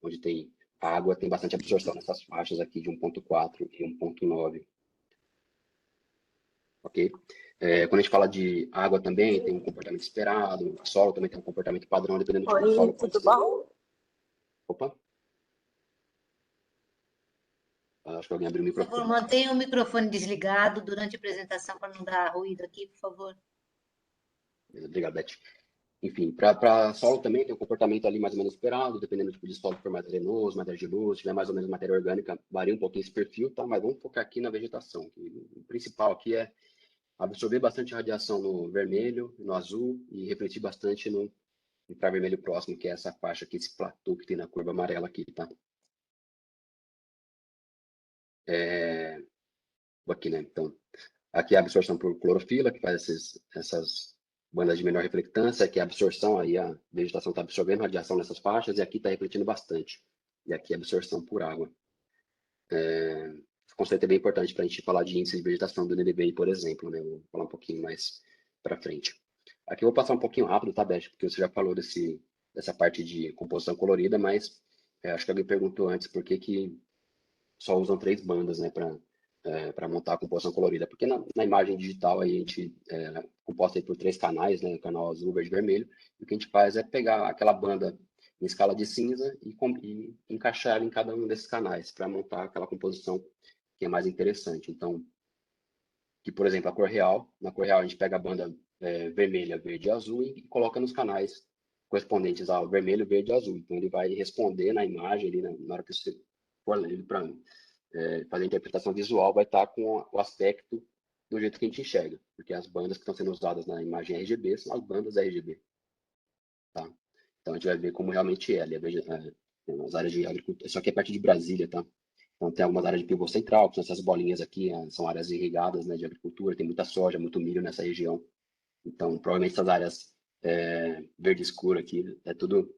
Onde tem água, tem bastante absorção nessas faixas aqui de 1.4 e 1.9. Ok? Quando a gente fala de água também, tem um comportamento esperado, o solo também tem um comportamento padrão, dependendo do tipo de solo. Tudo bom? Opa. Acho que alguém abriu o Por microfone. favor, mantenha o microfone desligado durante a apresentação para não dar ruído aqui, por favor. Obrigado, Beth. Enfim, para solo também tem um comportamento ali mais ou menos esperado, dependendo do tipo de solo, se for mais arenoso, mais argiloso, se tiver mais ou menos matéria orgânica, varia um pouquinho esse perfil, tá? Mas vamos focar aqui na vegetação. O principal aqui é absorver bastante radiação no vermelho, no azul e refletir bastante no infravermelho próximo, que é essa faixa aqui, esse platô que tem na curva amarela aqui, tá? Aqui, né? Então, aqui é a absorção por clorofila, que faz essas bandas de menor reflectância, aqui é a absorção, aí a vegetação está absorvendo radiação nessas faixas, e aqui está refletindo bastante. E aqui é a absorção por água. Esse conceito é bem importante para a gente falar de índice de vegetação do NDVI, por exemplo, né? Eu vou falar um pouquinho mais para frente. Aqui eu vou passar um pouquinho rápido, tá, Beth? Porque você já falou dessa parte de composição colorida, mas acho que alguém perguntou antes por que só usam 3 bandas, né, para montar a composição colorida. Porque na imagem digital aí a gente composta aí por 3 canais, né, canal azul, verde e vermelho, e o que a gente faz é pegar aquela banda em escala de cinza e encaixar ela em cada um desses canais para montar aquela composição que é mais interessante. Então, que, por exemplo, na cor real a gente pega a banda vermelha, verde e azul e coloca nos canais correspondentes ao vermelho, verde e azul. Então, ele vai responder na imagem, ali, na hora que você for ler para fazer a interpretação visual, vai estar com o aspecto do jeito que a gente enxerga, porque as bandas que estão sendo usadas na imagem RGB são as bandas RGB. Tá? Então, a gente vai ver como realmente é ali, as áreas de agricultura. Isso aqui é parte de Brasília, tá? Então, tem algumas áreas de pivô central, que são essas bolinhas aqui, são áreas irrigadas, né, de agricultura, tem muita soja, muito milho nessa região. Então, provavelmente essas áreas verde escuro aqui, é tudo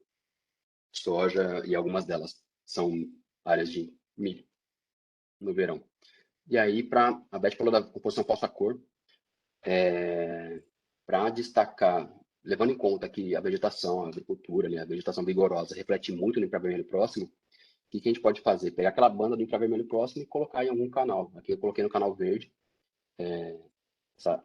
soja, e algumas delas são áreas de milho no verão. E aí, a Beth falou da composição falsa-cor, para destacar, levando em conta que a vegetação, a agricultura, né, a vegetação vigorosa reflete muito no infravermelho próximo, o que a gente pode fazer? Pegar aquela banda do infravermelho próximo e colocar em algum canal. Aqui eu coloquei no canal verde, essa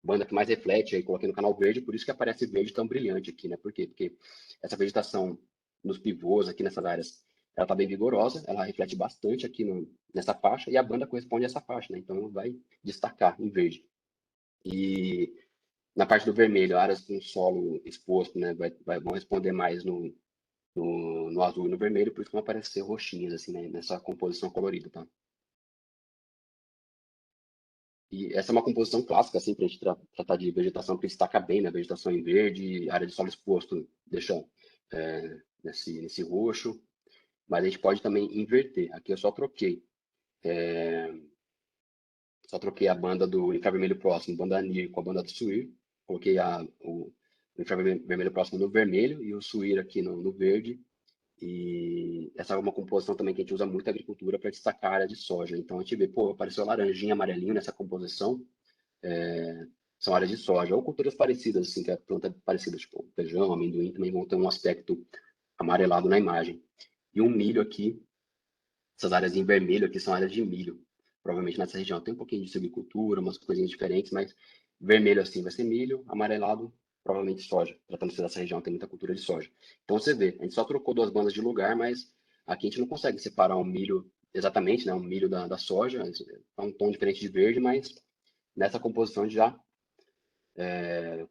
banda que mais reflete, aí coloquei no canal verde, por isso que aparece verde tão brilhante aqui, né? Por quê? Porque essa vegetação nos pivôs aqui nessas áreas, ela está bem vigorosa, ela reflete bastante aqui nessa faixa, e a banda corresponde a essa faixa, né? Então vai destacar em verde. E na parte do vermelho, áreas com solo exposto, né? Vão responder mais no azul e no vermelho, por isso que vão aparecer roxinhas, assim, né, nessa composição colorida, tá? E essa é uma composição clássica, assim, para a gente tratar de vegetação que destaca bem, né? Vegetação em verde, área de solo exposto deixa nesse roxo, mas a gente pode também inverter. Aqui eu só troquei a banda do infravermelho próximo, banda NIR com a banda do SUIR, coloquei o infravermelho próximo no vermelho e o SUIR aqui no verde. E essa é uma composição também que a gente usa muito na agricultura para destacar a área de soja. Então a gente vê, pô, apareceu laranjinha, amarelinho nessa composição, são áreas de soja, ou culturas parecidas, assim, que é planta parecida, tipo feijão, amendoim, também vão ter um aspecto amarelado na imagem. E um milho aqui, essas áreas em vermelho aqui são áreas de milho. Provavelmente nessa região tem um pouquinho de silvicultura, umas coisinhas diferentes, mas vermelho assim vai ser milho, amarelado provavelmente soja. Tratando-se dessa região, tem muita cultura de soja. Então você vê, a gente só trocou 2 bandas de lugar, mas aqui a gente não consegue separar o milho exatamente, né, o milho da soja, é um tom diferente de verde, mas nessa composição já,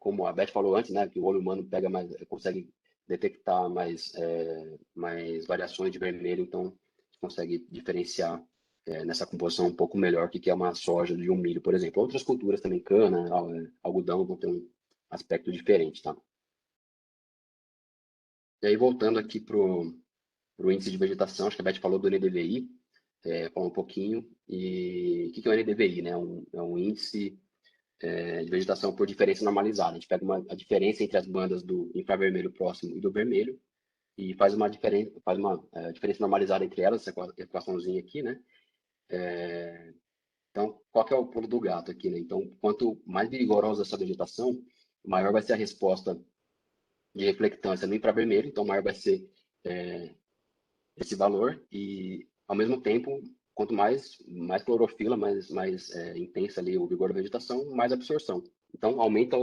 como a Beth falou antes, né, que o olho humano pega mais, consegue detectar mais variações de vermelho, então consegue diferenciar nessa composição um pouco melhor o que é uma soja de um milho, por exemplo. Outras culturas também, cana, algodão, vão ter um aspecto diferente, tá? E aí, voltando aqui para o índice de vegetação, acho que a Beth falou do NDVI, falou um pouquinho. E o que é o NDVI, né? É um índice de vegetação por diferença normalizada. A gente pega a diferença entre as bandas do infravermelho próximo e do vermelho e faz uma diferença normalizada entre elas, essa equaçãozinha aqui, né? Então, qual que é o pulo do gato aqui, né? Então, quanto mais vigorosa essa vegetação, maior vai ser a resposta de reflectância no infravermelho, então maior vai ser esse valor e, ao mesmo tempo, quanto mais clorofila, mais intensa ali o vigor da vegetação, mais absorção. Então, aumenta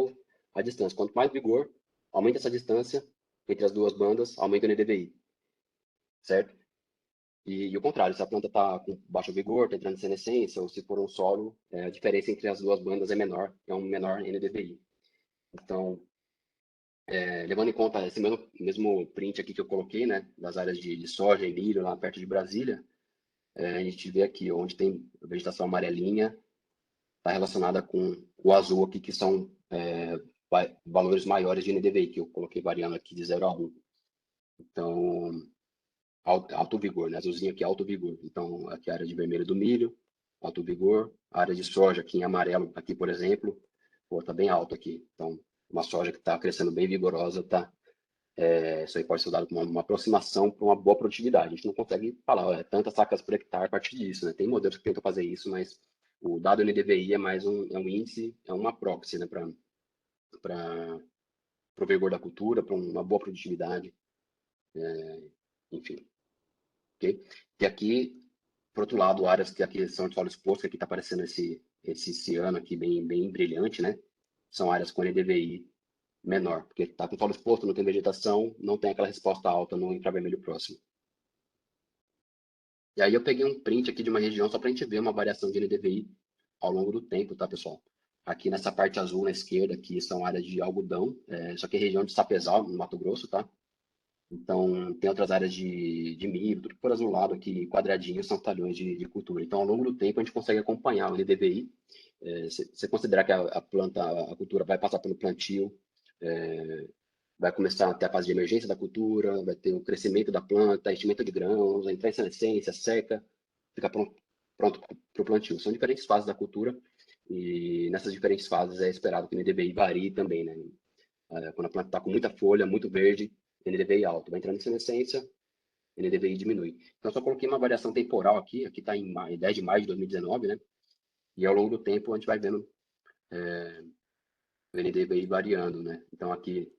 a distância. Quanto mais vigor, aumenta essa distância entre as duas bandas, aumenta o NDVI, certo? E o contrário, se a planta está com baixo vigor, está entrando em senescência, ou se for um solo, a diferença entre as duas bandas é menor, é um menor NDVI. Então, levando em conta esse mesmo print aqui que eu coloquei, né, das áreas de soja e milho lá perto de Brasília, a gente vê aqui onde tem vegetação amarelinha, está relacionada com o azul aqui, que são valores maiores de NDVI, que eu coloquei variando aqui de 0 a 1. Então, alto vigor, né? Azulzinho aqui, alto vigor. Então, aqui a área de vermelho do milho, alto vigor. A área de soja aqui em amarelo, aqui, por exemplo, tá bem alto aqui. Então, uma soja que está crescendo bem vigorosa, tá? Isso aí pode ser usado como uma aproximação para uma boa produtividade. A gente não consegue falar, tantas sacas por hectare a partir disso, né? Tem modelos que tentam fazer isso, mas o dado NDVI é mais um índice, é uma proxy, né? Para o vigor da cultura, para uma boa produtividade, enfim. Okay? E aqui, por outro lado, áreas que aqui são de solo exposto, que aqui está aparecendo esse ciano aqui bem brilhante, né? São áreas com NDVI menor, porque está com solo exposto, não tem vegetação, não tem aquela resposta alta no infravermelho próximo. E aí eu peguei um print aqui de uma região só para a gente ver uma variação de NDVI ao longo do tempo, tá, pessoal? Aqui nessa parte azul na esquerda, aqui são áreas de algodão, só que é região de Sapezal, no Mato Grosso, tá? Então, tem outras áreas de milho, tudo por azulado aqui, quadradinhos, são talhões de cultura. Então, ao longo do tempo, a gente consegue acompanhar o NDVI. Você considerar que a planta, a cultura vai passar pelo plantio, vai começar a ter a fase de emergência da cultura, vai ter o crescimento da planta, enchimento de grãos, entrar em senescência, seca, ficar pronto para o plantio. São diferentes fases da cultura e nessas diferentes fases é esperado que o NDVI varie também, né? Quando a planta está com muita folha, muito verde, NDVI alto. Vai entrando em senescência, NDVI diminui. Então, eu só coloquei uma variação temporal aqui está em 10 de maio de 2019, né? E ao longo do tempo a gente vai vendo o NDVI variando, né? Então, aqui,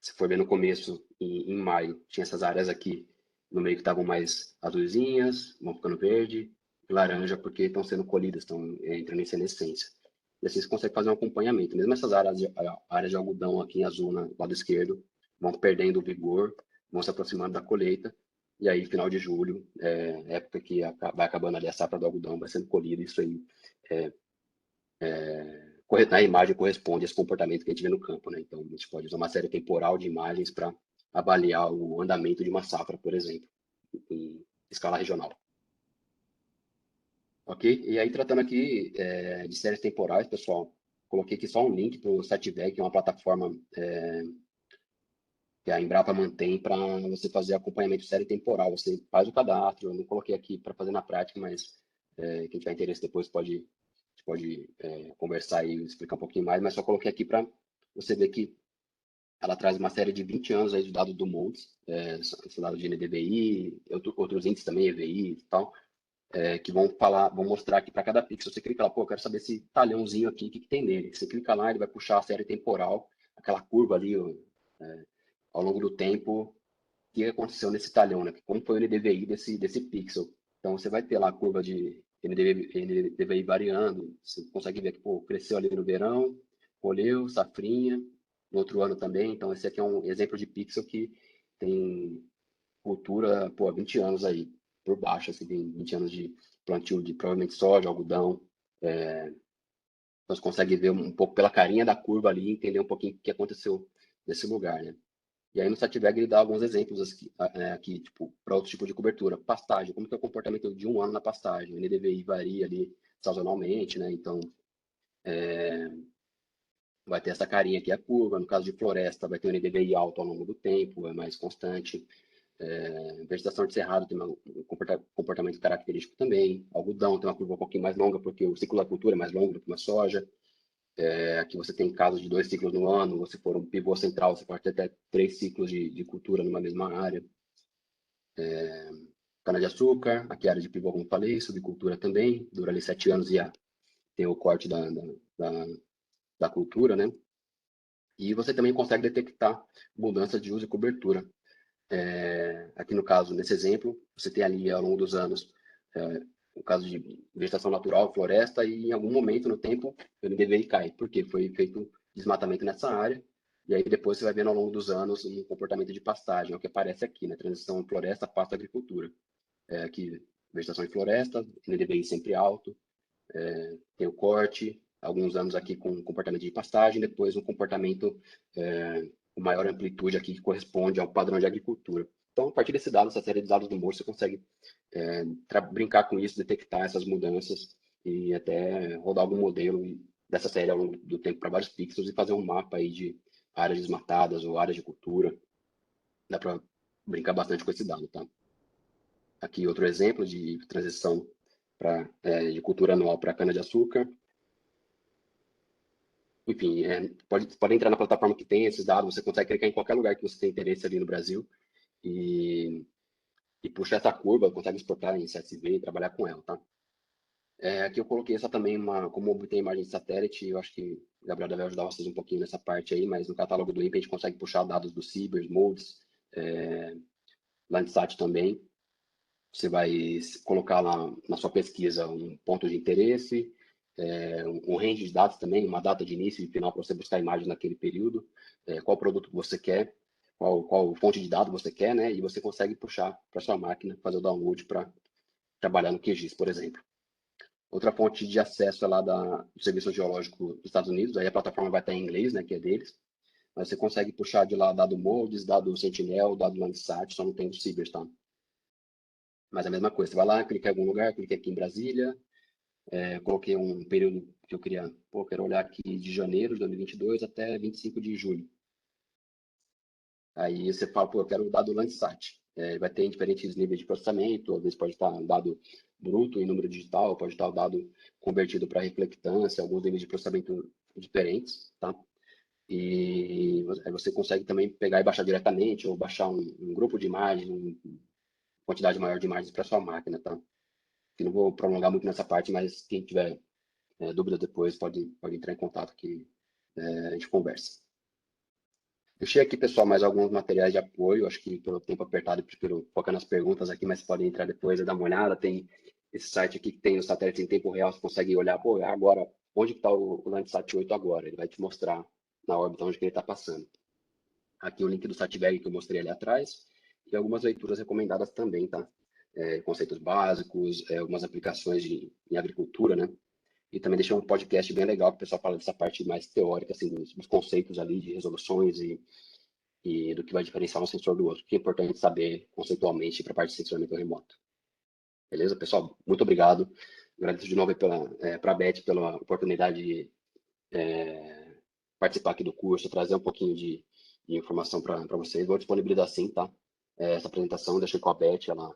se for ver no começo, em maio, tinha essas áreas aqui no meio que estavam mais azulzinhas, vão ficando verde, laranja, porque estão sendo colhidas, estão entrando em senescência. E assim você consegue fazer um acompanhamento. Mesmo essas áreas de algodão aqui em azul, no lado esquerdo, vão perdendo o vigor, vão se aproximando da colheita, e aí, final de julho, época que vai acabando ali a safra do algodão, vai sendo colhido, isso aí na imagem corresponde a esse comportamento que a gente vê no campo, né? Então, a gente pode usar uma série temporal de imagens para avaliar o andamento de uma safra, por exemplo, em escala regional. Ok? E aí, tratando aqui de séries temporais, pessoal, coloquei aqui só um link para o SatVeg, que é uma plataforma que a Embrapa mantém para você fazer acompanhamento de série temporal. Você faz o cadastro, eu não coloquei aqui para fazer na prática, mas quem tiver interesse depois pode conversar e explicar um pouquinho mais, mas só coloquei aqui para você ver que ela traz uma série de 20 anos aí de dados do Montes, esse dado de NDVI, outros índices também, EVI e tal, que vão mostrar aqui para cada pixel. Você clica lá, pô, eu quero saber esse talhãozinho aqui, o que tem nele. Você clica lá, ele vai puxar a série temporal, aquela curva ali, ao longo do tempo, o que aconteceu nesse talhão, né? Como foi o NDVI desse pixel. Então, você vai ter lá a curva de NDVI variando, você consegue ver que, pô, cresceu ali no verão, colheu, safrinha, no outro ano também. Então, esse aqui é um exemplo de pixel que tem cultura, pô, há 20 anos aí, por baixo, assim, tem 20 anos de plantio de provavelmente soja, algodão. Então, você consegue ver um pouco pela carinha da curva ali, entender um pouquinho o que aconteceu nesse lugar, né? E aí no SatVeg ele dá alguns exemplos aqui tipo, para outros tipos de cobertura. Pastagem, como que é o comportamento de um ano na pastagem? O NDVI varia ali sazonalmente, né? Então, vai ter essa carinha aqui, a curva. No caso de floresta, vai ter o NDVI alto ao longo do tempo, é mais constante. Vegetação de cerrado tem um comportamento característico também. Algodão tem uma curva um pouquinho mais longa, porque o ciclo da cultura é mais longo do que uma soja. Aqui você tem casos de 2 ciclos no ano, se for um pivô central, você pode ter até 3 ciclos de cultura numa mesma área. Cana-de-açúcar, aqui a área de pivô, como falei, subcultura também, dura ali 7 anos e tem o corte da cultura, né? E você também consegue detectar mudança de uso e cobertura. Aqui no caso, nesse exemplo, você tem ali ao longo dos anos o caso de vegetação natural, floresta, e em algum momento no tempo o NDVI cai, porque foi feito desmatamento nessa área, e aí depois você vai vendo ao longo dos anos um comportamento de pastagem, é o que aparece aqui, né? Transição floresta, pasto, agricultura. Aqui, vegetação de floresta, NDVI sempre alto, tem o corte, alguns anos aqui com comportamento de pastagem, depois um comportamento com maior amplitude aqui que corresponde ao padrão de agricultura. Então, a partir desse dado, essa série de dados do MOR, você consegue brincar com isso, detectar essas mudanças e até rodar algum modelo dessa série ao longo do tempo para vários pixels e fazer um mapa aí de áreas desmatadas ou áreas de cultura. Dá para brincar bastante com esse dado, tá? Aqui outro exemplo de transição de cultura anual para cana-de-açúcar. Enfim, pode entrar na plataforma que tem esses dados, você consegue clicar em qualquer lugar que você tem interesse ali no Brasil e puxar essa curva, consegue exportar em CSV e trabalhar com ela, tá? Aqui eu coloquei essa também como obter imagem de satélite, eu acho que o Gabriel deve ajudar vocês um pouquinho nessa parte aí, mas no catálogo do INPE a gente consegue puxar dados do Cibers, Modes, Landsat também. Você vai colocar lá na sua pesquisa um ponto de interesse, um range de dados também, uma data de início e final para você buscar imagens naquele período, qual produto que você quer, qual fonte de dados você quer, né? E você consegue puxar para sua máquina, fazer o download para trabalhar no QGIS, por exemplo. Outra fonte de acesso é lá do Serviço Geológico dos Estados Unidos, aí a plataforma vai estar em inglês, né, que é deles, mas você consegue puxar de lá dado MODES, dado Sentinel, dado Landsat, só não tem o Cibers, tá? Mas é a mesma coisa, você vai lá, clica em algum lugar, clica aqui em Brasília, coloquei um período que eu quero olhar aqui de janeiro de 2022 até 25 de julho. Aí você fala, eu quero o dado Landsat. Vai ter diferentes níveis de processamento, às vezes pode estar um dado bruto em número digital, pode estar o dado convertido para reflectância, alguns níveis de processamento diferentes, tá? E você consegue também pegar e baixar diretamente, ou baixar um grupo de imagens, uma quantidade maior de imagens para sua máquina, tá? Eu não vou prolongar muito nessa parte, mas quem tiver dúvida depois pode entrar em contato que a gente conversa. Deixei aqui, pessoal, mais alguns materiais de apoio. Acho que pelo tempo apertado, eu prefiro focar nas perguntas aqui, mas podem entrar depois e dar uma olhada. Tem esse site aqui que tem os satélites em tempo real, você consegue olhar, agora, onde está o Landsat 8 agora? Ele vai te mostrar na órbita onde que ele está passando. Aqui o link do SatVeg que eu mostrei ali atrás, e algumas leituras recomendadas também, tá? Conceitos básicos, algumas aplicações em agricultura, né? E também deixei um podcast bem legal que o pessoal fala dessa parte mais teórica, assim, dos conceitos ali de resoluções e do que vai diferenciar um sensor do outro, que é importante saber conceitualmente para a parte de sensoramento remoto. Beleza, pessoal? Muito obrigado. Agradeço de novo para a Beth pela oportunidade de participar aqui do curso, trazer um pouquinho de informação para vocês. Vou disponibilizar sim, tá? Essa apresentação, deixei com a Beth, ela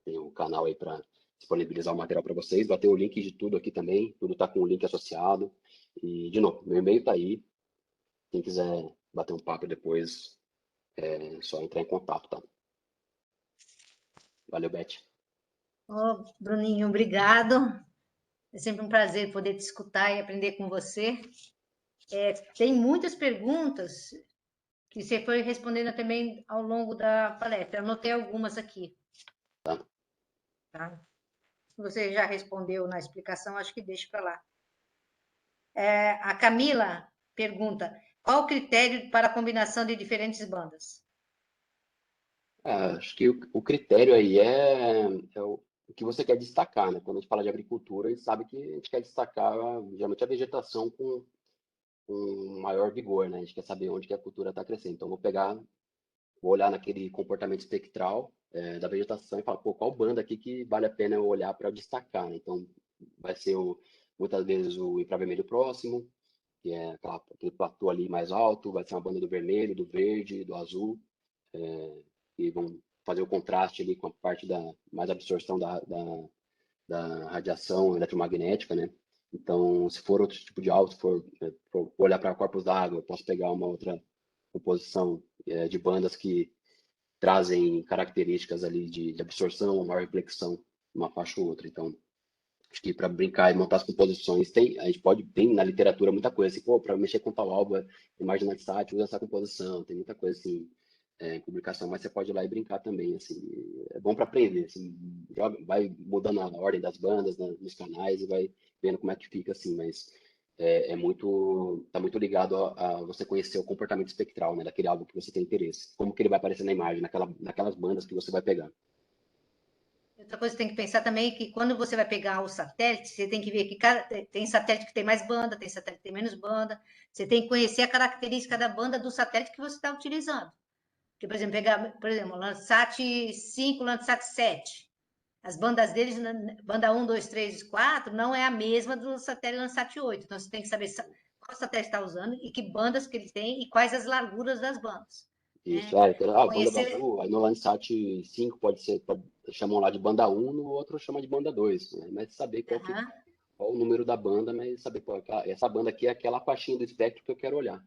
tem um canal aí para disponibilizar o material para vocês. Vai ter o link de tudo aqui também, tudo está com o link associado. E, de novo, meu e-mail está aí. Quem quiser bater um papo depois, é só entrar em contato, tá? Valeu, Beth. Bruninho, obrigado. É sempre um prazer poder te escutar e aprender com você. Tem muitas perguntas que você foi respondendo também ao longo da palestra. Eu anotei algumas aqui. Tá? Você já respondeu na explicação, acho que deixa para lá. A Camila pergunta, qual o critério para a combinação de diferentes bandas? Acho que o critério aí é o que você quer destacar, né? Quando a gente fala de agricultura, a gente sabe que a gente quer destacar, geralmente, a vegetação com maior vigor, né? A gente quer saber onde que a cultura está crescendo. Então, vou olhar naquele comportamento espectral da vegetação e falar, qual banda aqui que vale a pena eu olhar para destacar, né? Então, vai ser, muitas vezes, o infravermelho próximo, que é aquele platô ali mais alto, vai ser uma banda do vermelho, do verde, do azul, que vão fazer o contraste ali com a parte da mais absorção da radiação eletromagnética, né? Então, se for outro tipo de alvo, se for olhar para corpos d'água, eu posso pegar uma outra composição de bandas que trazem características ali de absorção, uma maior reflexão, uma faixa ou outra. Então, acho que para brincar e montar as composições, a gente tem na literatura muita coisa, assim, pô, para mexer com tal álbum, imagem Landsat, usa essa composição, tem muita coisa assim, em publicação, mas você pode ir lá e brincar também, assim, é bom para aprender, assim, vai mudando a ordem das bandas nos canais e vai vendo como é que fica, assim, mas tá muito ligado a você conhecer o comportamento espectral, né, daquele álbum que você tem interesse, como que ele vai aparecer na imagem, naquelas bandas que você vai pegar. Outra coisa que tem que pensar também é que quando você vai pegar o satélite, você tem que ver que tem satélite que tem mais banda, tem satélite que tem menos banda. Você tem que conhecer a característica da banda do satélite que você está utilizando. Porque, por exemplo, pegar, por exemplo, Landsat 5, Landsat 7. As bandas deles, banda 1, 2, 3 e 4, não é a mesma do satélite Landsat 8. Então, você tem que saber qual satélite está usando e que bandas que ele tem e quais as larguras das bandas. Isso, Né? a banda Conhecer... Babu, aí no Landsat 5 chamam lá de banda 1, no outro chama de banda 2, né? Mas saber qual o número da banda, mas saber qual essa banda aqui é aquela faixinha do espectro que eu quero olhar.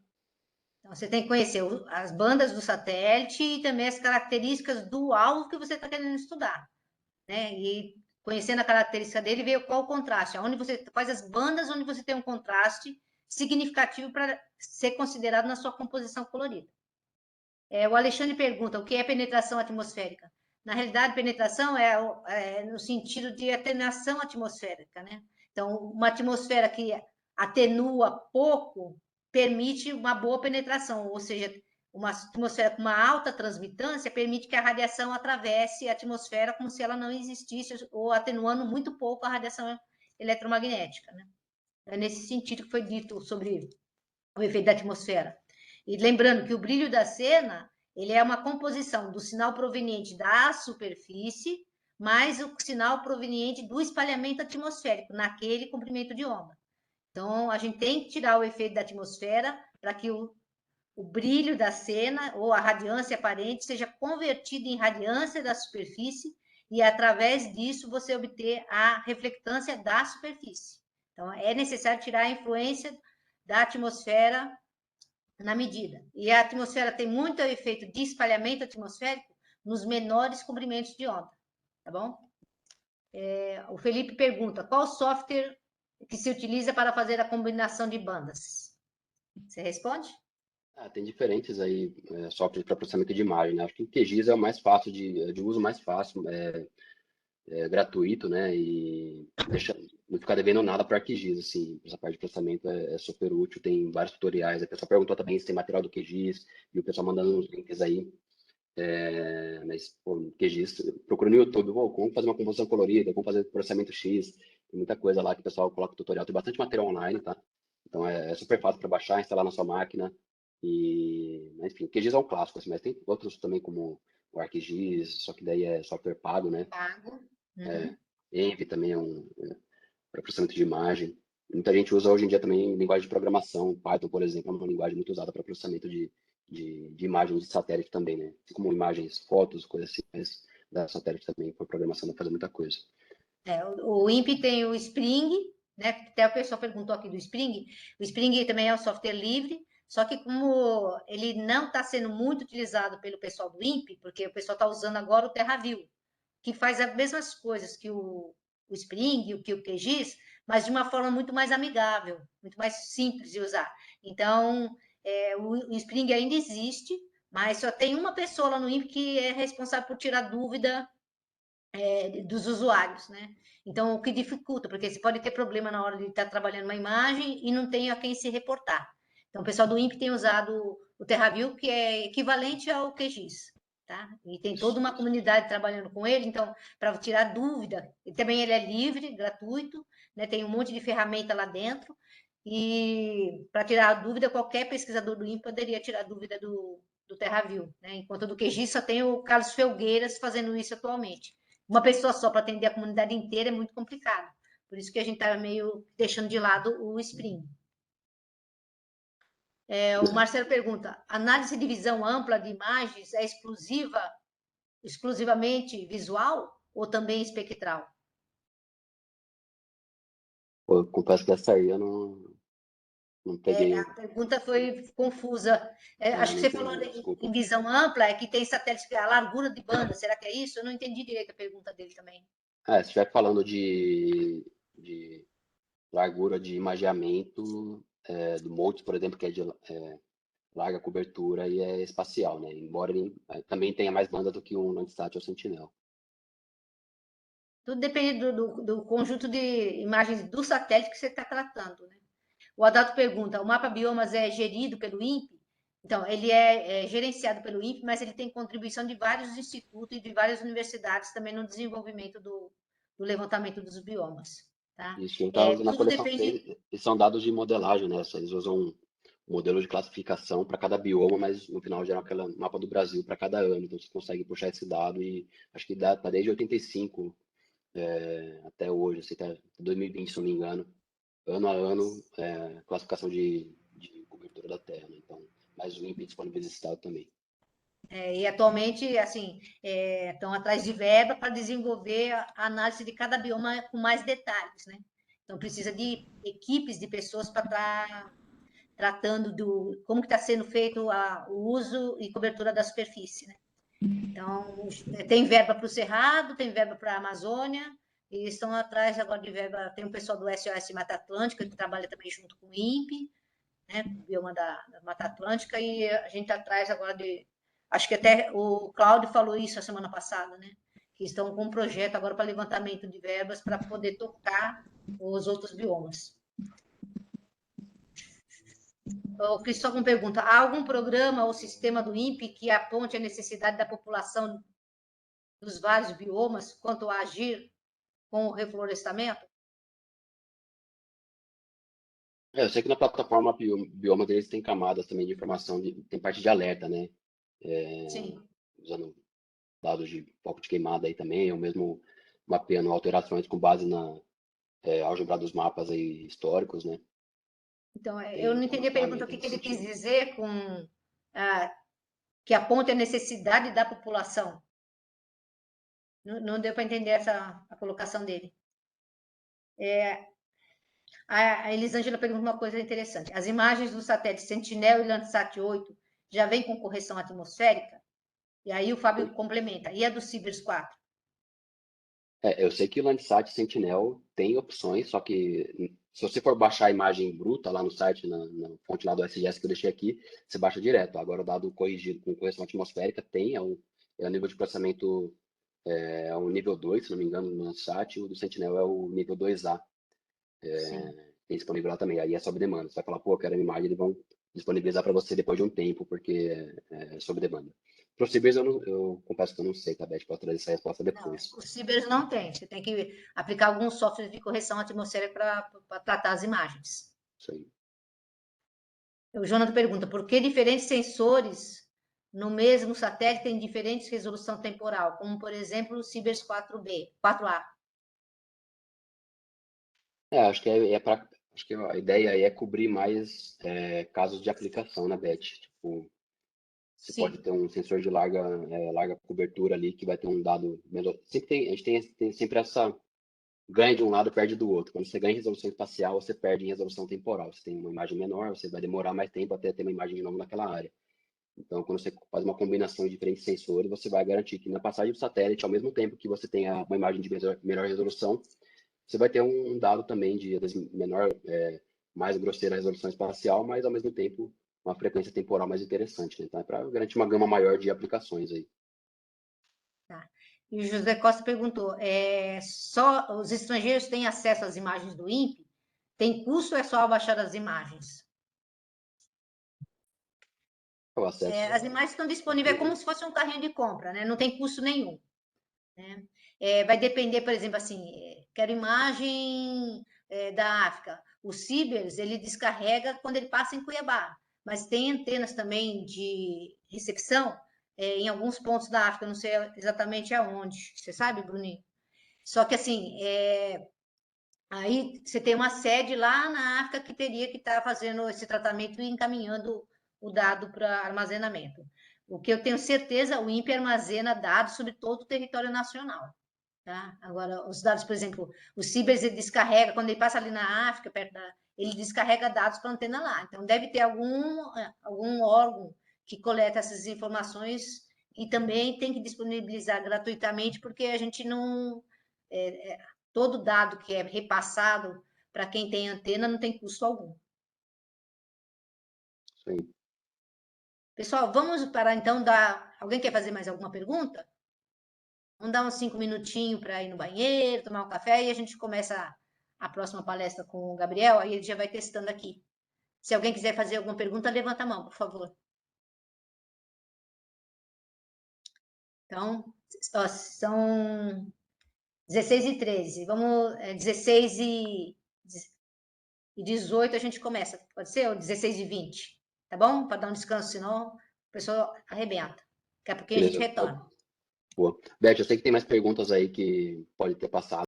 Então, você tem que conhecer as bandas do satélite e também as características do alvo que você está querendo estudar. Né? E conhecendo a característica dele, ver qual o contraste, quais as bandas onde você tem um contraste significativo para ser considerado na sua composição colorida. O Alexandre pergunta, o que é penetração atmosférica? Na realidade, penetração é no sentido de atenuação atmosférica, né? Então, uma atmosfera que atenua pouco permite uma boa penetração, ou seja, uma atmosfera com uma alta transmitância permite que a radiação atravesse a atmosfera como se ela não existisse, ou atenuando muito pouco a radiação eletromagnética, né? É nesse sentido que foi dito sobre o efeito da atmosfera. E lembrando que o brilho da cena, ele é uma composição do sinal proveniente da superfície mais o sinal proveniente do espalhamento atmosférico naquele comprimento de onda. Então, a gente tem que tirar o efeito da atmosfera para que o brilho da cena ou a radiância aparente seja convertido em radiância da superfície e, através disso, você obter a reflectância da superfície. Então, é necessário tirar a influência da atmosfera na medida. E a atmosfera tem muito efeito de espalhamento atmosférico nos menores comprimentos de onda, tá bom? O Felipe pergunta, qual software que se utiliza para fazer a combinação de bandas? Você responde? Tem diferentes aí softwares para processamento de imagem, né? Acho que o QGIS é o mais fácil de uso mais fácil, gratuito, né? E não ficar devendo nada para QGIS, assim, essa parte de processamento é super útil, tem vários tutoriais. A pessoa perguntou também se tem material do QGIS, e o pessoal mandando uns links aí. Mas, pô, QGIS, procura no YouTube, como fazer uma composição colorida, como fazer processamento X, tem muita coisa lá que o pessoal coloca tutorial, tem bastante material online, tá? Então é super fácil para baixar, instalar na sua máquina. Enfim, o QGIS é um clássico, assim, mas tem outros também como o ArcGIS, só que daí é software pago, né? Pago. Uhum. Envy também para processamento de imagem. Muita gente usa hoje em dia também linguagem de programação. Python, por exemplo, é uma linguagem muito usada para processamento de imagens de satélite também, né? Assim como imagens, fotos, coisas assim, mas da satélite também, por programação, dá para fazer muita coisa. O INPE tem o Spring, né? Até o pessoal perguntou aqui do Spring. O Spring também é um software livre, só que como ele não está sendo muito utilizado pelo pessoal do INPE, porque o pessoal está usando agora o TerraView, que faz as mesmas coisas que o Spring, que o QGIS, mas de uma forma muito mais amigável, muito mais simples de usar. Então, o Spring ainda existe, mas só tem uma pessoa lá no INPE que é responsável por tirar dúvida dos usuários, né? Então, o que dificulta, porque você pode ter problema na hora de estar trabalhando uma imagem e não tem a quem se reportar. Então, o pessoal do INPE tem usado o TerraView, que é equivalente ao QGIS, tá? E tem toda uma comunidade trabalhando com ele, então, para tirar dúvida, e também ele é livre, gratuito, né? Tem um monte de ferramenta lá dentro, e para tirar a dúvida, qualquer pesquisador do INPE poderia tirar a dúvida do TerraView, né? Enquanto do QGIS só tem o Carlos Felgueiras fazendo isso atualmente. Uma pessoa só para atender a comunidade inteira é muito complicado. Por isso que a gente está meio deixando de lado o Spring. O Marcelo pergunta, análise de visão ampla de imagens é exclusivamente visual ou também espectral? Pô, eu confesso que essa aí eu não peguei. A pergunta foi confusa. Acho Não que você falou entendi, desculpa. em visão ampla, é que tem satélites que a largura de banda, será que é isso? Eu não entendi direito a pergunta dele também. Se estiver falando de largura de imageamento do MOLTS, por exemplo, que é de larga cobertura e é espacial, né? Embora ele também tenha mais banda do que um Landsat ou Sentinel. Tudo depende do conjunto de imagens do satélite que você está tratando, né? O Adalto pergunta, o mapa biomas é gerido pelo INPE? Então, ele é gerenciado pelo INPE, mas ele tem contribuição de vários institutos e de várias universidades também no desenvolvimento do levantamento dos biomas. Tá? Isso, então, na Tudo coleção depende... são dados de modelagem, né? Eles usam um modelo de classificação para cada bioma, mas no final geram aquele mapa do Brasil para cada ano. Então, você consegue puxar esse dado e acho que dá desde 85 até hoje, assim, até 2020, se não me engano, ano a ano, classificação de cobertura da Terra, né? Então, mais o INPE disponibiliza esse dado também. e atualmente, assim, estão atrás de verba para desenvolver a análise de cada bioma com mais detalhes, né? Então, precisa de equipes de pessoas para estar tratando como que está sendo feito o uso e cobertura da superfície, né? Então, tem verba para o Cerrado, tem verba para a Amazônia, e estão atrás agora de verba. Tem um pessoal do SOS Mata Atlântica, que trabalha também junto com o INPE, né, bioma da Mata Atlântica, e a gente está atrás agora de... Acho que até o Cláudio falou isso a semana passada, né? Que estão com um projeto agora para levantamento de verbas para poder tocar os outros biomas. O Cristóvão pergunta, há algum programa ou sistema do INPE que aponte a necessidade da população dos vários biomas quanto a agir com o reflorestamento? Eu sei que na plataforma bioma deles tem camadas também de informação, tem parte de alerta, né? Sim. Usando dados de foco de queimada aí também, ou mesmo mapeando alterações com base na álgebra dos mapas aí históricos, né? Então, Tem eu não entendi a pergunta, o que ele quis dizer com que aponte a necessidade da população. Não deu para entender a colocação dele. A Elisângela pergunta uma coisa interessante. As imagens do satélite Sentinel e Landsat 8 já vêm com correção atmosférica? E aí o Fábio complementa. E a do Cibers 4? Eu sei que o Landsat Sentinel tem opções, só que se você for baixar a imagem bruta lá no site, na fonte lá do SGS que eu deixei aqui, você baixa direto. Agora o dado corrigido com correção atmosférica tem, é o nível de processamento, é o nível 2, se não me engano, no Landsat, o do Sentinel é o nível 2A. Tem disponível lá também. Aí é sob demanda. Você vai falar, pô, eu quero a imagem, eles vão disponibilizar para você depois de um tempo, porque é sob demanda. Para o Cibers, eu confesso que eu não sei, tá, Beth? Posso trazer essa resposta depois. Não, o Cibers não tem. Você tem que aplicar alguns softwares de correção atmosférica para tratar as imagens. Isso aí. O Jonathan pergunta, por que diferentes sensores no mesmo satélite têm diferentes resolução temporal, como, por exemplo, o Cibers 4A? Acho que acho que a ideia aí é cobrir mais casos de aplicação, né, Beth? Tipo, você pode ter um sensor de larga cobertura ali que vai ter um dado melhor. A gente tem sempre essa ganha de um lado, perde do outro. Quando você ganha em resolução espacial, você perde em resolução temporal. Você tem uma imagem menor, você vai demorar mais tempo até ter uma imagem de novo naquela área. Então, quando você faz uma combinação de diferentes sensores, você vai garantir que na passagem do satélite, ao mesmo tempo que você tenha uma imagem de melhor resolução, você vai ter um dado também de mais grosseira resolução espacial, mas ao mesmo tempo uma frequência temporal mais interessante. Né? Então, é para garantir uma gama maior de aplicações aí. Tá. E o José Costa perguntou, só os estrangeiros têm acesso às imagens do INPE? Tem custo ou é só baixar as imagens? O acesso. As imagens estão disponíveis, é como se fosse um carrinho de compra, né? Não tem custo nenhum. Né? Vai depender, por exemplo, assim, quero imagem da África. O Cibers, ele descarrega quando ele passa em Cuiabá, mas tem antenas também de recepção em alguns pontos da África, não sei exatamente aonde. Você sabe, Bruninho? Só que, assim, aí você tem uma sede lá na África que teria que estar fazendo esse tratamento e encaminhando o dado para armazenamento. O que eu tenho certeza, o INPE armazena dados sobre todo o território nacional. Tá? Agora, os dados, por exemplo, o Cibers ele descarrega, quando ele passa ali na África, ele descarrega dados para a antena lá. Então, deve ter algum órgão que coleta essas informações e também tem que disponibilizar gratuitamente, porque a gente não... todo dado que é repassado para quem tem antena não tem custo algum. Sim. Pessoal, vamos parar então, alguém quer fazer mais alguma pergunta? Vamos dar uns 5 minutinhos para ir no banheiro, tomar um café e a gente começa a próxima palestra com o Gabriel, aí ele já vai testando aqui. Se alguém quiser fazer alguma pergunta, levanta a mão, por favor. Então, ó, são 16h13. Vamos, 16h18 a gente começa, pode ser? Ou 16h20, tá bom? Para dar um descanso, senão o pessoal arrebenta. Daqui a pouquinho a gente retorna. Boa. Beth, eu sei que tem mais perguntas aí que pode ter passado.